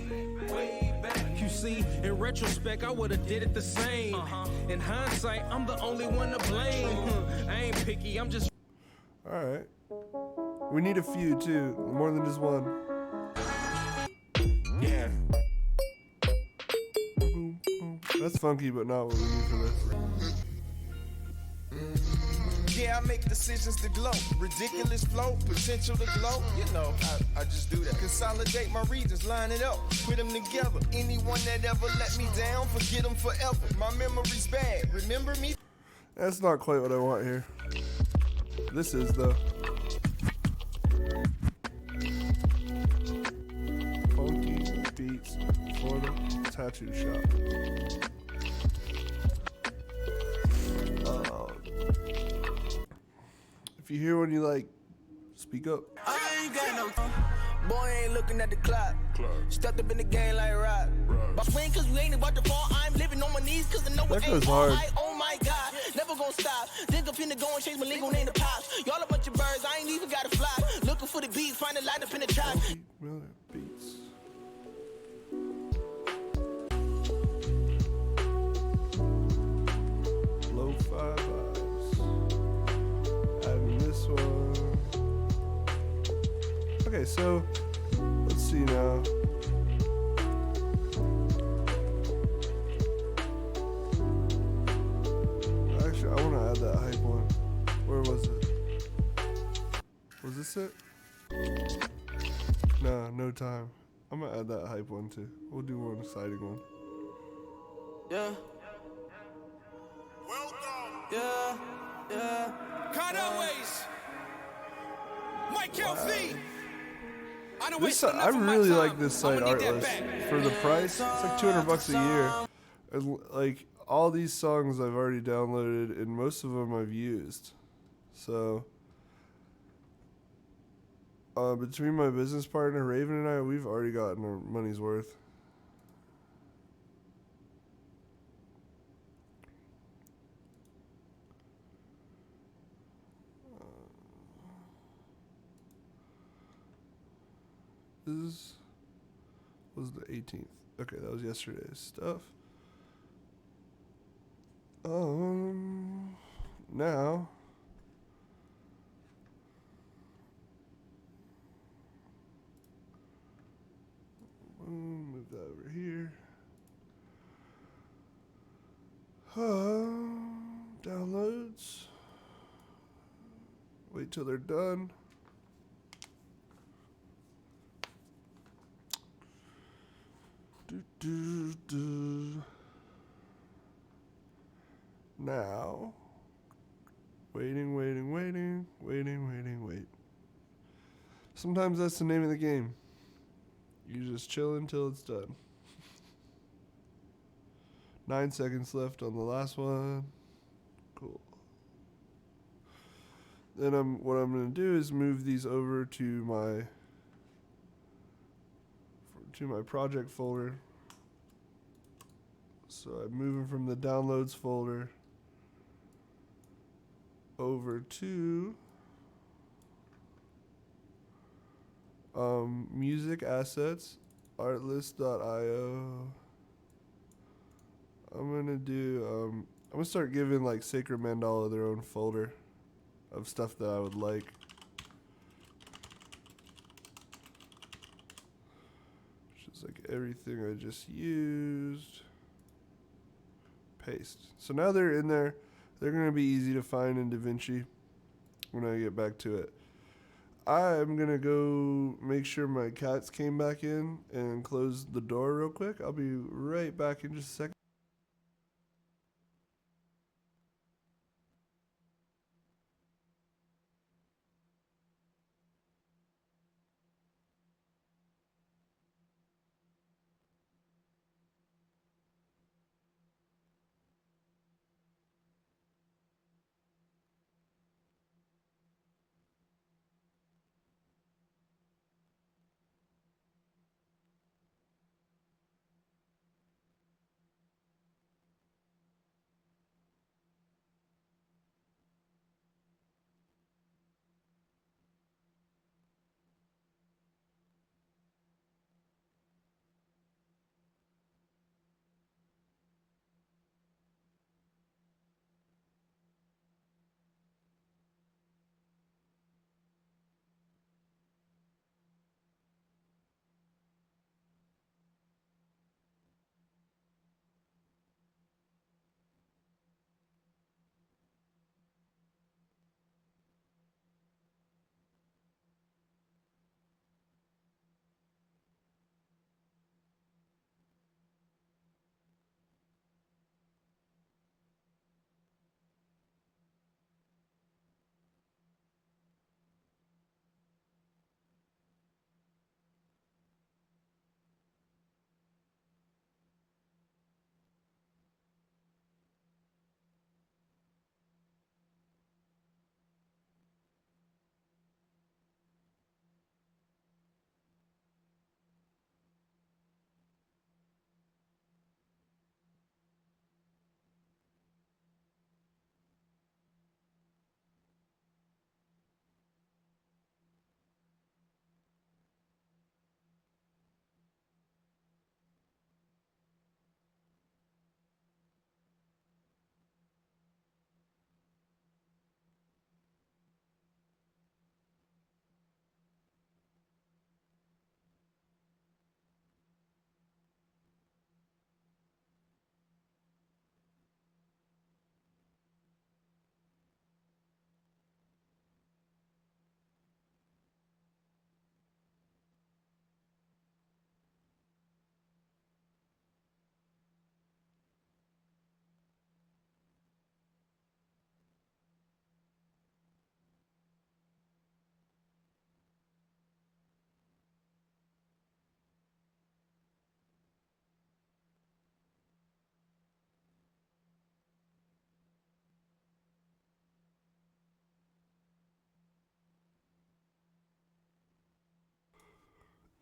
way back. You see, in retrospect, I would've did it the same. In hindsight, I'm the only one to blame. I ain't picky, I'm just. Alright. We need a few, too. More than just one. Yeah. Boom, boom. That's funky, but not what we need for this. Yeah, I make decisions to glow. Ridiculous flow, potential to glow. You know, I just do that. Consolidate my regions, line it up, put them together. Anyone that ever let me down, forget them forever. My memory's bad, remember me? That's not quite what I want here. This is, though. Funky Beats, Florida Tattoo Shop. If you hear one you like, speak up. I ain't got no boy, ain't looking at the clock. Stepped up in the game like rock. But swing cause we ain't about to fall. I'm living on my knees cause I know That it goes ain't all hard. right. Oh my god, never gonna stop. Dig up in the go and chase my legal name the pops. Y'all a bunch of birds, I ain't even gotta fly. Looking for the beats, find a light up in the trap. Miller Beats. Lo-fi vibes. Adding this one. Okay, so let's see now. Actually, I want to add that hype one. Where was it? Was this it? No, no time. I'm gonna add that hype one too. We'll do one exciting one. Yeah. Yeah, yeah. Cutaways. Mike LV. I don't This waste enough I of my really time. like this site I'ma need that Artlist back. for the price. It's like $200 a year. And like all these songs I've already downloaded, and most of them I've used. So between my business partner Raven and I, we've already gotten our money's worth. This was the 18th. Okay, that was yesterday's stuff. Now move that over here. Downloads. Wait till they're done. Now, waiting. Sometimes that's the name of the game. You just chill until it's done. 9 seconds left on the last one. Cool. Then what I'm gonna do is move these over to my project folder. So I'm moving from the downloads folder over to music assets, artlist.io. I'm gonna start giving like Sacred Mandala their own folder of stuff that I would like. Which is like everything I just used. Paste. So now they're in there. They're gonna be easy to find in Davinci when I get back to it. I'm gonna go make sure my cats came back in and close the door real quick. I'll be right back in just a second.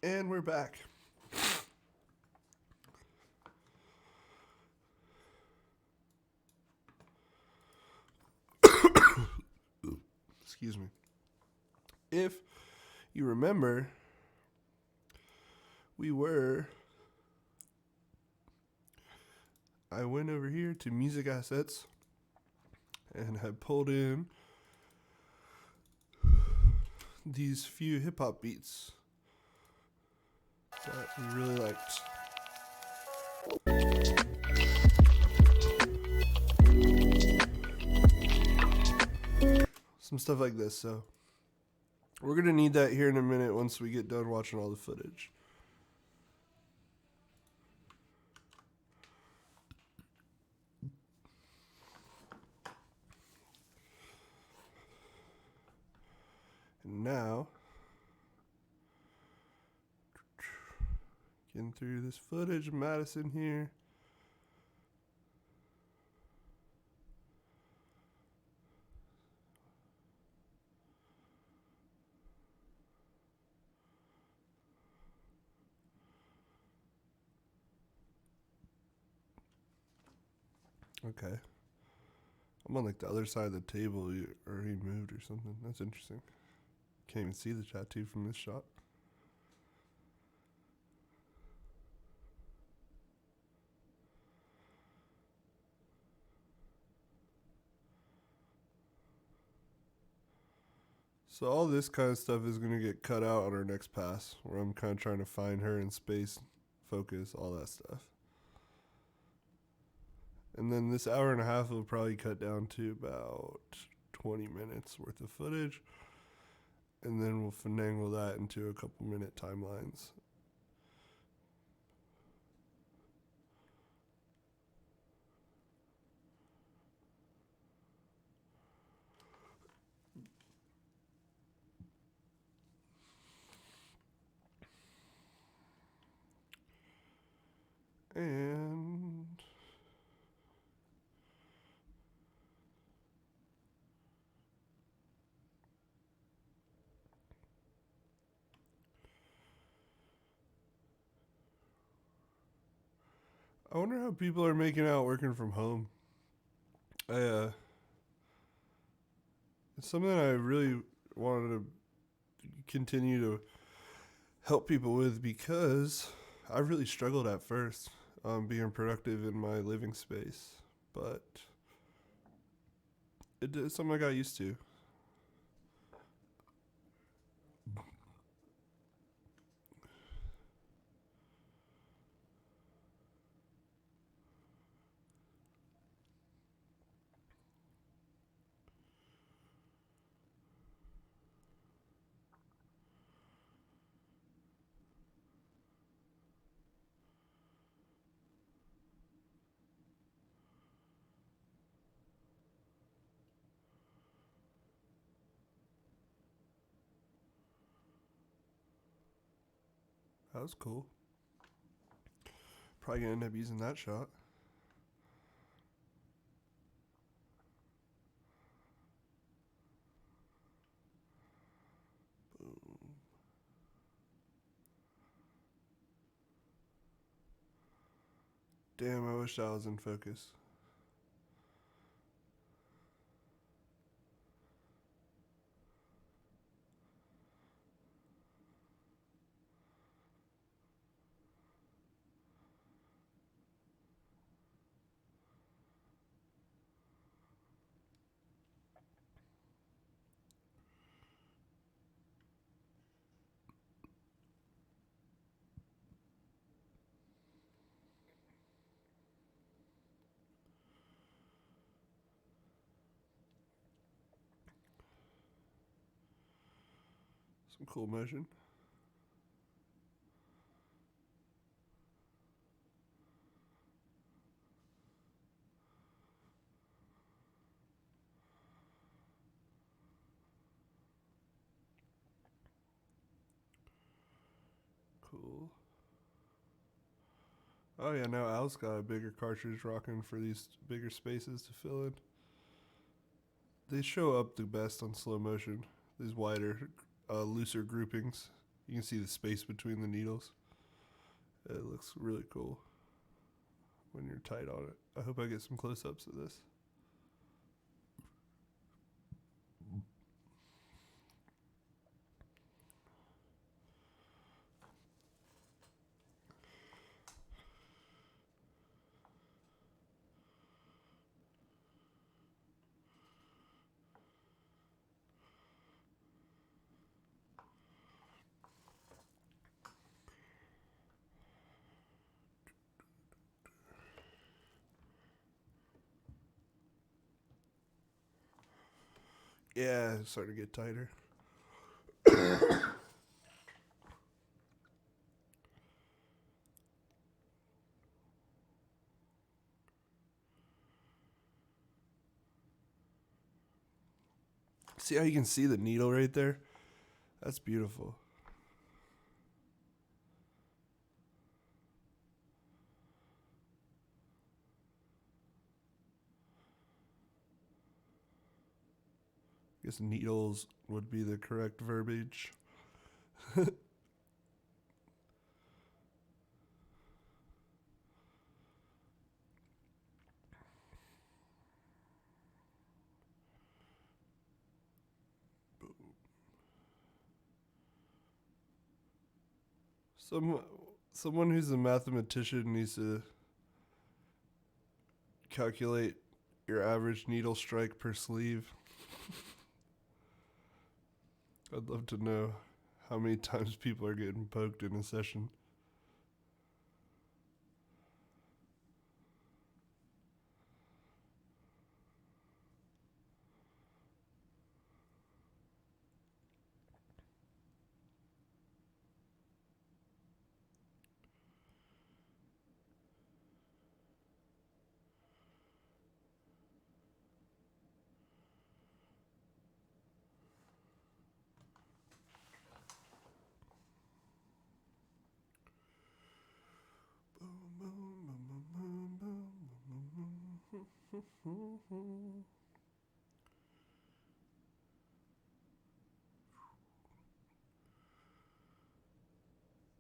And we're back. Excuse me. If you remember, I went over here to music assets and had pulled in these few hip hop beats that we really liked. Some stuff like this, so we're gonna need that here in a minute once we get done watching all the footage. And now, getting through this footage of Madison here. Okay. I'm on like the other side of the table, or he moved or something. That's interesting. Can't even see the tattoo from this shot. So all this kind of stuff is going to get cut out on our next pass, where I'm kind of trying to find her in space, focus, all that stuff. And then this hour and a half will probably cut down to about 20 minutes worth of footage. And then we'll finagle that into a couple minute timelines. And I wonder how people are making out working from home. It's something I really wanted to continue to help people with, because I really struggled at first being productive in my living space, but it's something I got used to. That was cool. Probably gonna end up using that shot. Boom. Damn, I wish I was in focus. Some cool motion. Cool. Oh yeah, now Al's got a bigger cartridge rocking for these bigger spaces to fill in. They show up the best on slow motion. These wider, looser groupings. You can see the space between the needles. It looks really cool when you're tight on it. I hope I get some close-ups of this. Yeah, it's starting to get tighter. See how you can see the needle right there? That's beautiful. I guess needles would be the correct verbiage. Someone who's a mathematician needs to calculate your average needle strike per sleeve. I'd love to know how many times people are getting poked in a session.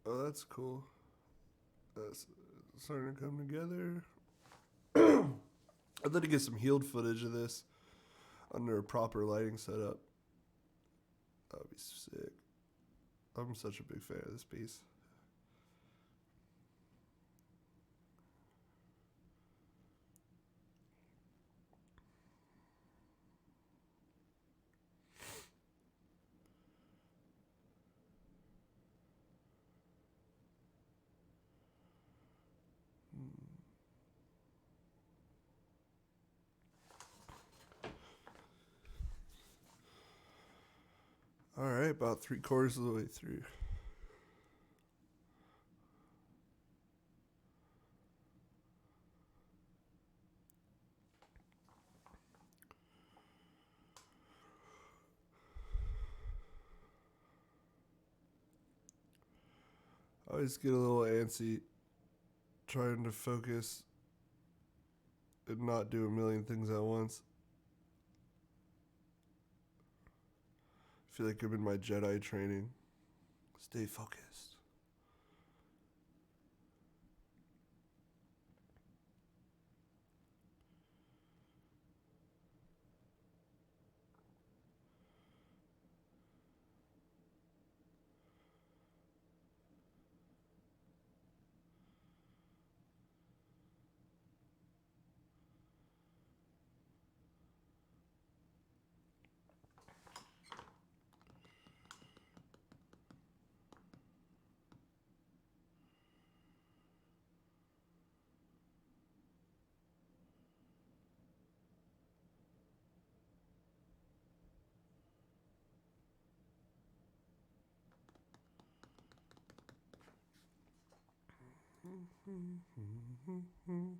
Oh, that's cool. That's starting to come together. I'd like to get some healed footage of this under a proper lighting setup. That'd be sick. I'm such a big fan of this piece. All right, about 3/4 of the way through. I always get a little antsy trying to focus and not do a million things at once. I feel like I'm in my Jedi training. Stay focused.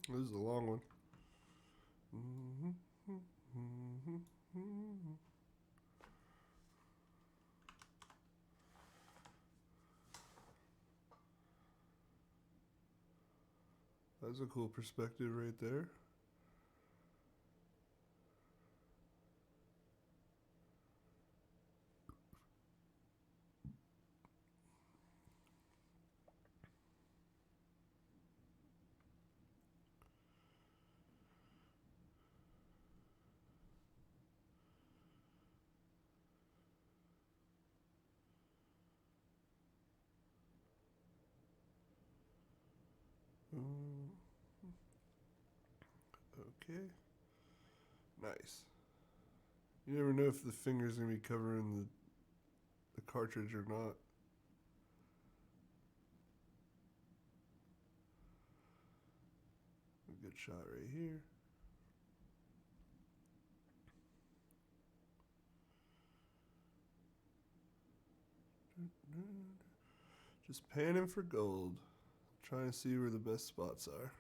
This is a long one. That's a cool perspective right there. Okay. Nice. You never know if the finger's gonna be covering the cartridge or not. A good shot right here. Just panning for gold. Trying to see where the best spots are.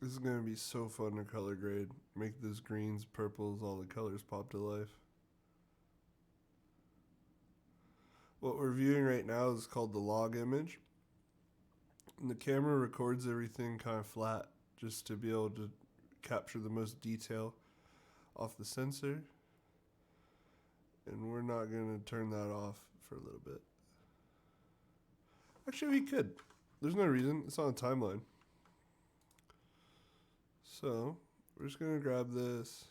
This is going to be so fun to color grade. Make those greens, purples, all the colors pop to life. What we're viewing right now is called the log image. And the camera records everything kind of flat just to be able to capture the most detail off the sensor. And we're not going to turn that off for a little bit. Actually, we could. There's no reason. It's on a timeline. So, we're just going to grab this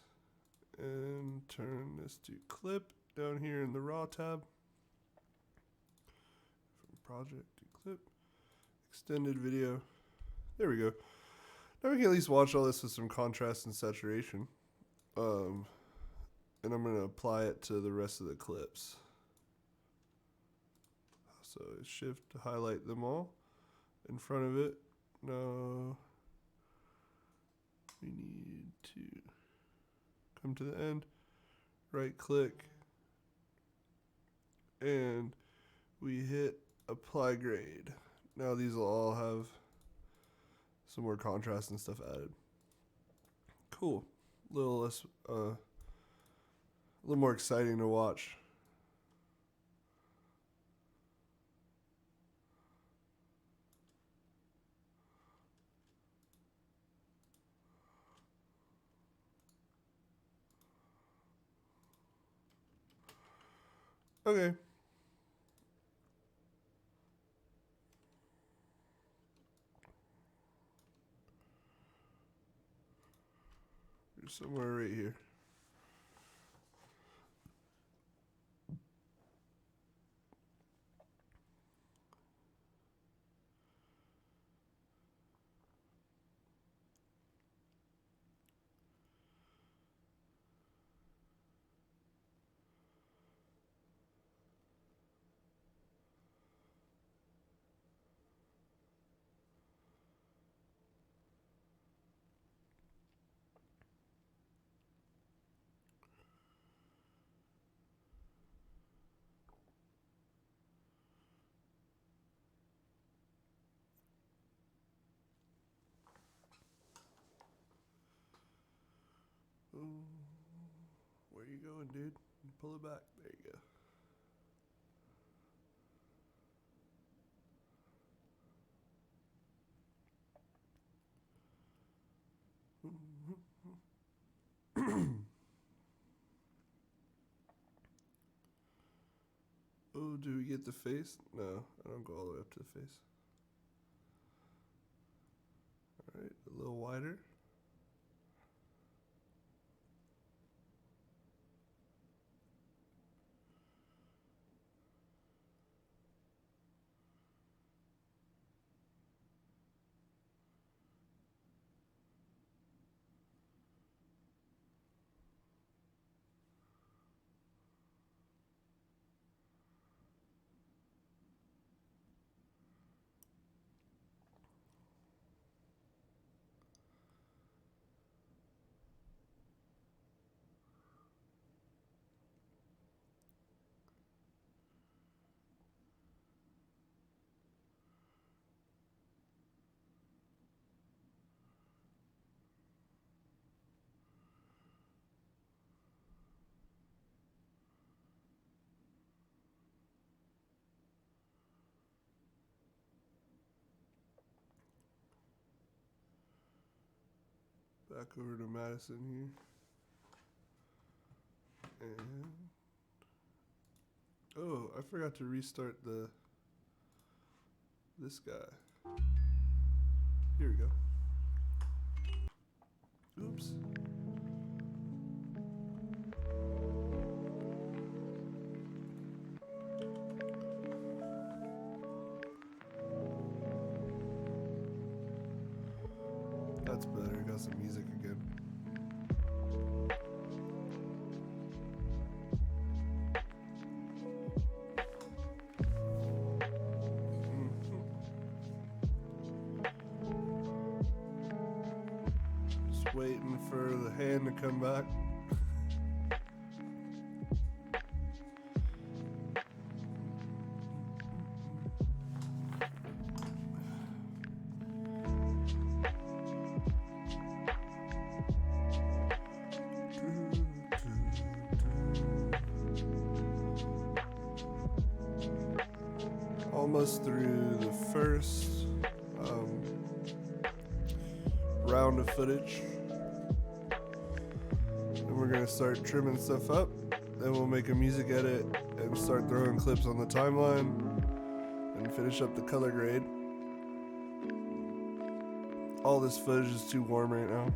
and turn this to clip down here in the raw tab. From project to clip. Extended video. There we go. Now we can at least watch all this with some contrast and saturation. And I'm going to apply it to the rest of the clips. So shift to highlight them all in front of it. Now we need to come to the end, right click, and we hit apply grade. Now these will all have some more contrast and stuff added. Cool. A little less, a little more exciting to watch. Okay. You're somewhere right here. Where you going, dude? Pull it back. There you go. Oh, do we get the face? No, I don't go all the way up to the face. Alright, a little wider. Back over to Madison here. And oh, I forgot to restart this guy. Here we go. Oops. That's better. Got some music again. Just waiting for the hand to come back. Almost through the first round of footage. And we're gonna start trimming stuff up. Then we'll make a music edit and start throwing clips on the timeline and finish up the color grade. All this footage is too warm right now.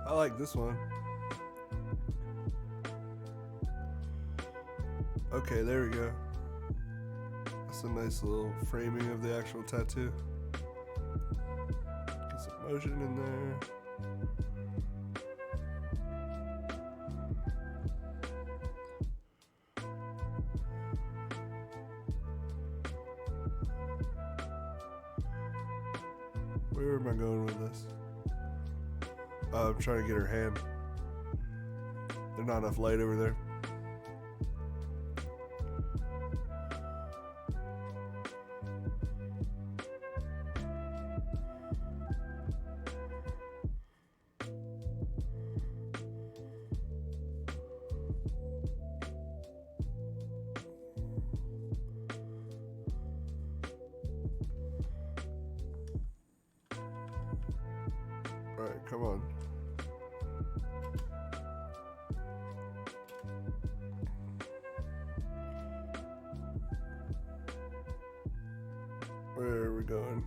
I like this one. Okay, there we go. That's a nice little framing of the actual tattoo. Get some motion in there. Where am I going with this? I'm trying to get her hand. There's not enough light over there. All right, come on. Where are we going?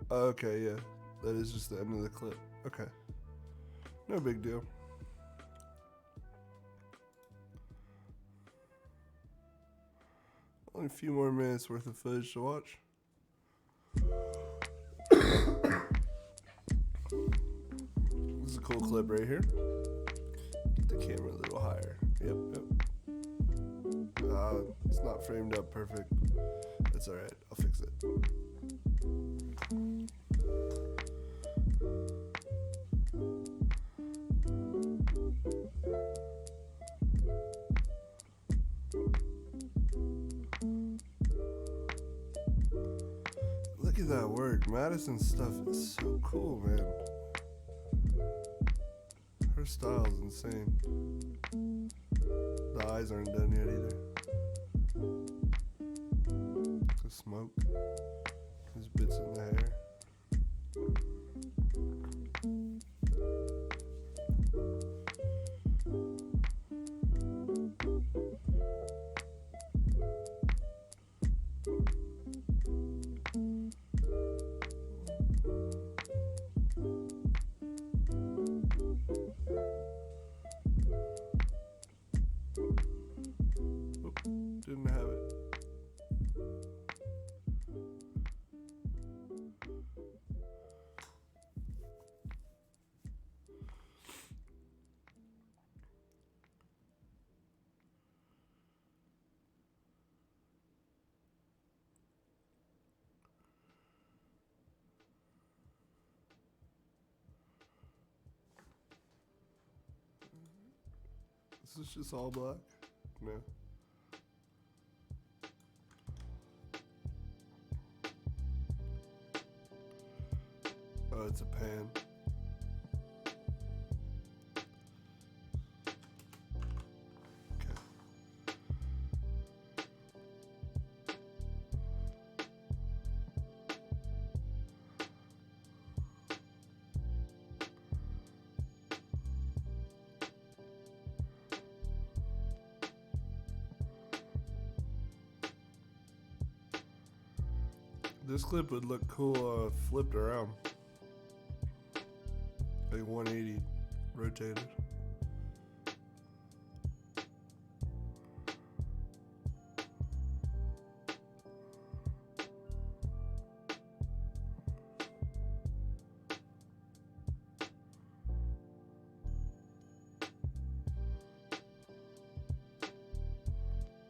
Okay, yeah. That is just the end of the clip. Okay. No big deal. Only a few more minutes worth of footage to watch. This is a cool clip right here. Get the camera a little higher. Yep. It's not framed up perfect. That's alright. I'll fix it. Look at that work. Madison's stuff is so cool, man. Her style is insane. The eyes aren't done yet either. The smoke. There's bits in the hair. This is just all black? No. Oh, it's a pan. Okay. This clip would look cool flipped around. Like 180 rotated.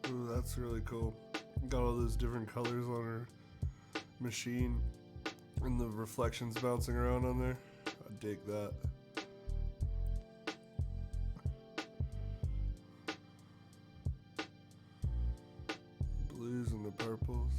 Ooh, that's really cool. Got all those different colors on her machine and the reflections bouncing around on there. I dig that. Blues and the purples.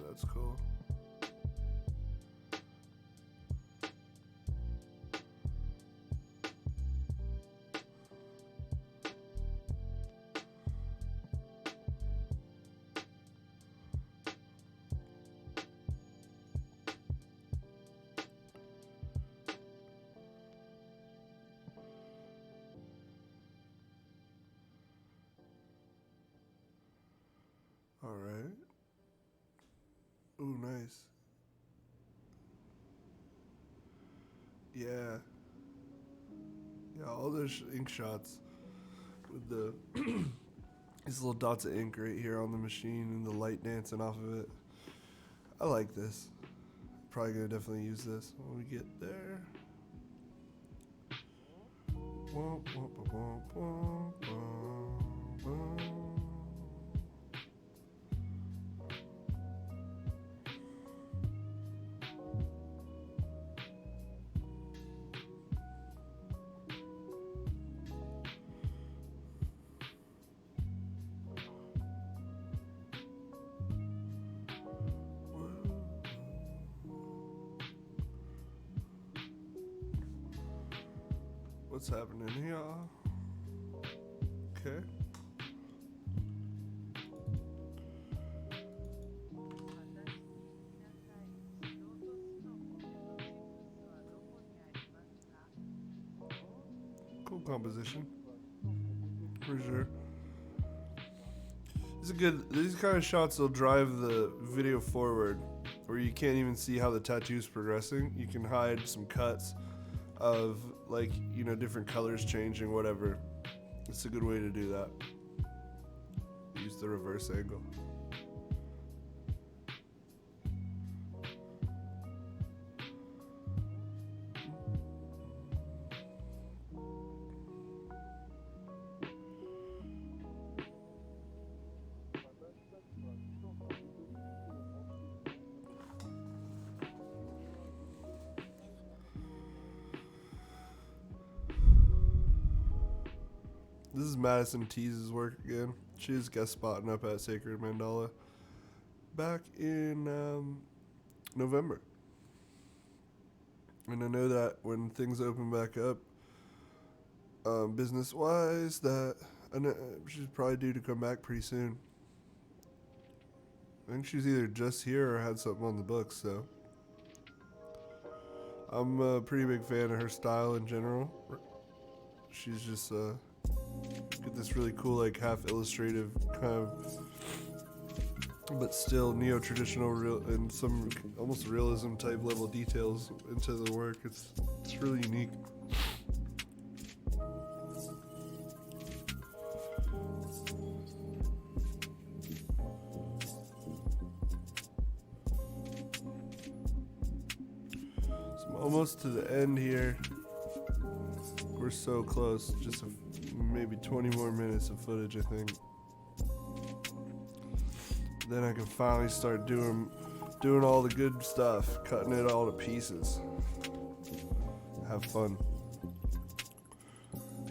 That's cool. All right. Ooh, nice. Yeah. Yeah, all those ink shots with the these little dots of ink right here on the machine and the light dancing off of it. I like this. Probably gonna definitely use this when we get there. Womp, womp, womp, womp, womp, womp. What's happening here? Okay. Cool composition. For sure. This is good. These kind of shots will drive the video forward where you can't even see how the tattoo's progressing. You can hide some cuts of, like, you know, different colors changing, whatever. It's a good way to do that. Use the reverse angle. This is Madison Tease's work again. She's guest spotting up at Sacred Mandala back in November. And I know that when things open back up, business-wise, that I know she's probably due to come back pretty soon. I think she's either just here or had something on the books, so. I'm a pretty big fan of her style in general. She's just get this really cool, like, half illustrative kind of, but still neo-traditional real and some almost realism type level details into the work. It's really unique. almost to the end here. We're so close. Just maybe 20 more minutes of footage, I think. Then I can finally start doing all the good stuff, cutting it all to pieces. Have fun.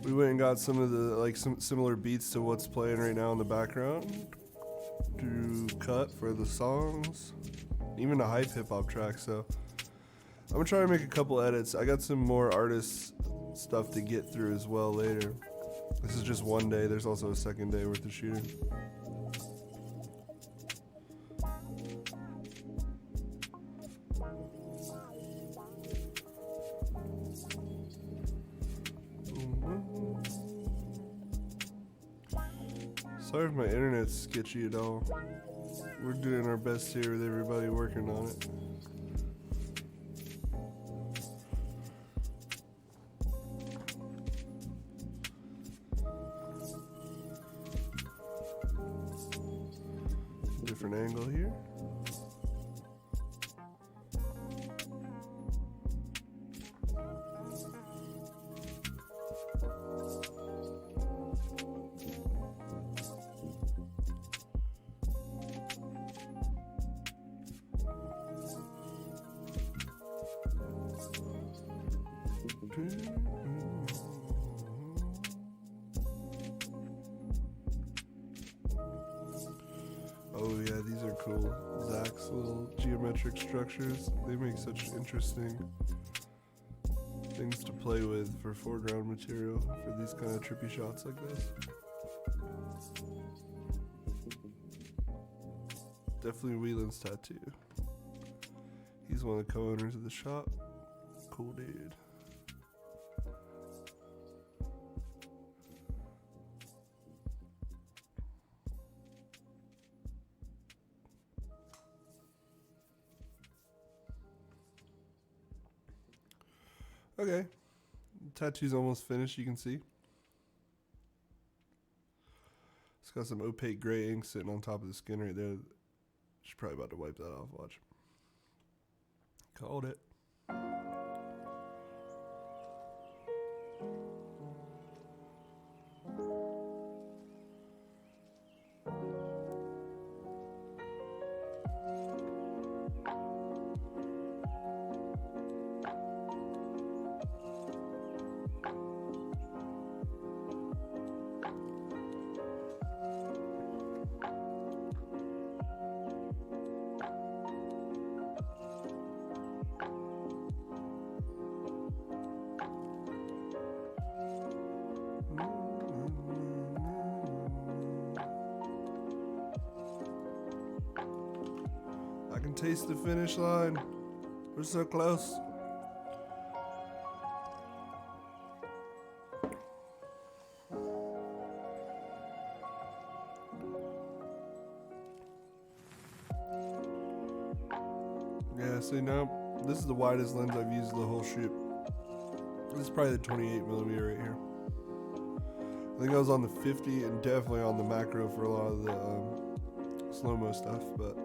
We went and got some of the some similar beats to what's playing right now in the background to cut for the songs, even a hype hip hop track. So I'm gonna try to make a couple edits. I got some more artist stuff to get through as well later. This is just one day. There's also a second day worth of shooting. Sorry if my internet's sketchy at all. We're doing our best here with everybody working on it. Different angle here. Oh yeah, these are cool. Zach's little geometric structures. They make such interesting things to play with for foreground material for these kind of trippy shots like this. Definitely Whelan's tattoo. He's one of the co-owners of the shop. Cool dude. Okay, the tattoo's almost finished, you can see. It's got some opaque gray ink sitting on top of the skin right there. She's probably about to wipe that off, watch. Called it. I can taste the finish line. We're so close. Yeah, see now, this is the widest lens I've used the whole shoot. This is probably the 28mm right here. I think I was on the 50 and definitely on the macro for a lot of the slow-mo stuff, but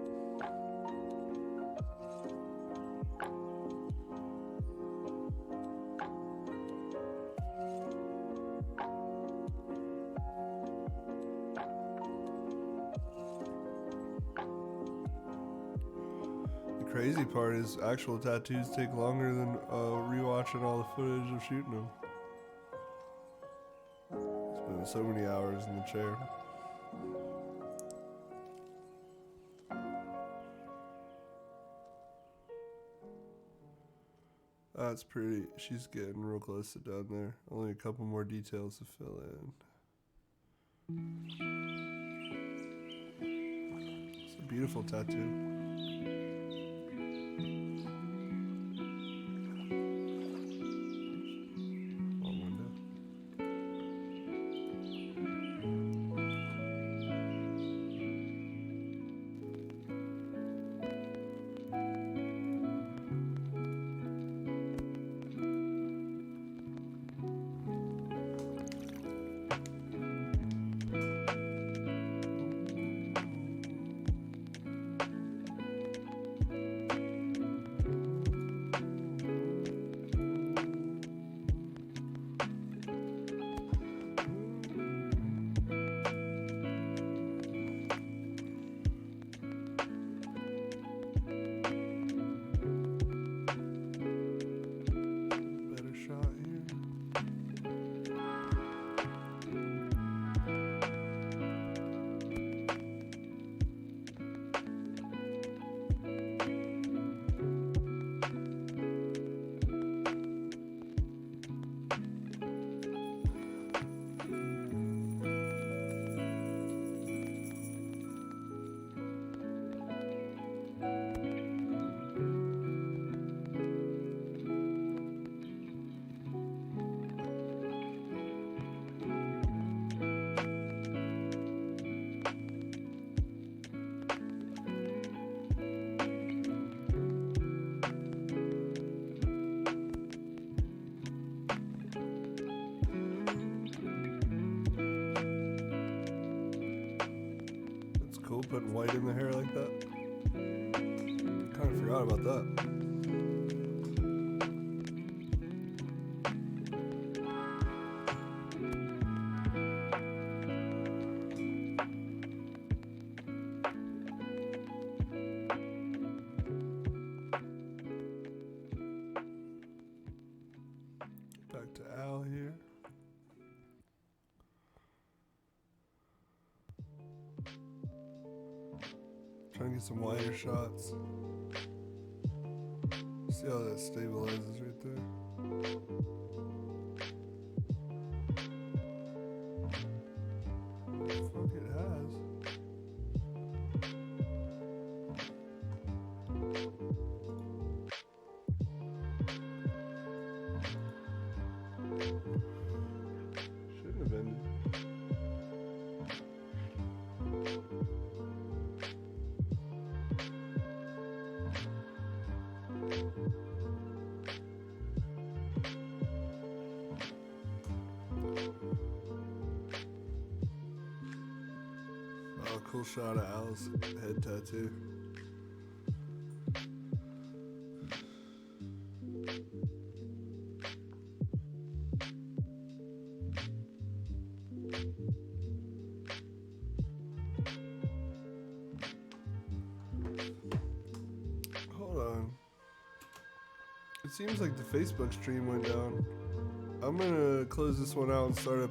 the crazy part is actual tattoos take longer than rewatching all the footage of shooting them. It's been so many hours in the chair. That's pretty. She's getting real close to done there. Only a couple more details to fill in. It's a beautiful tattoo. cool putting white in the hair like that. Kind of forgot about that. Back to Al here. Trying to get some wider shots. See how that stabilizes right there. Fuck, it has. Shouldn't have been. Oh, cool shot of Al's head tattoo. Hold on. It seems like the Facebook stream went down. I'm gonna close this one out and start up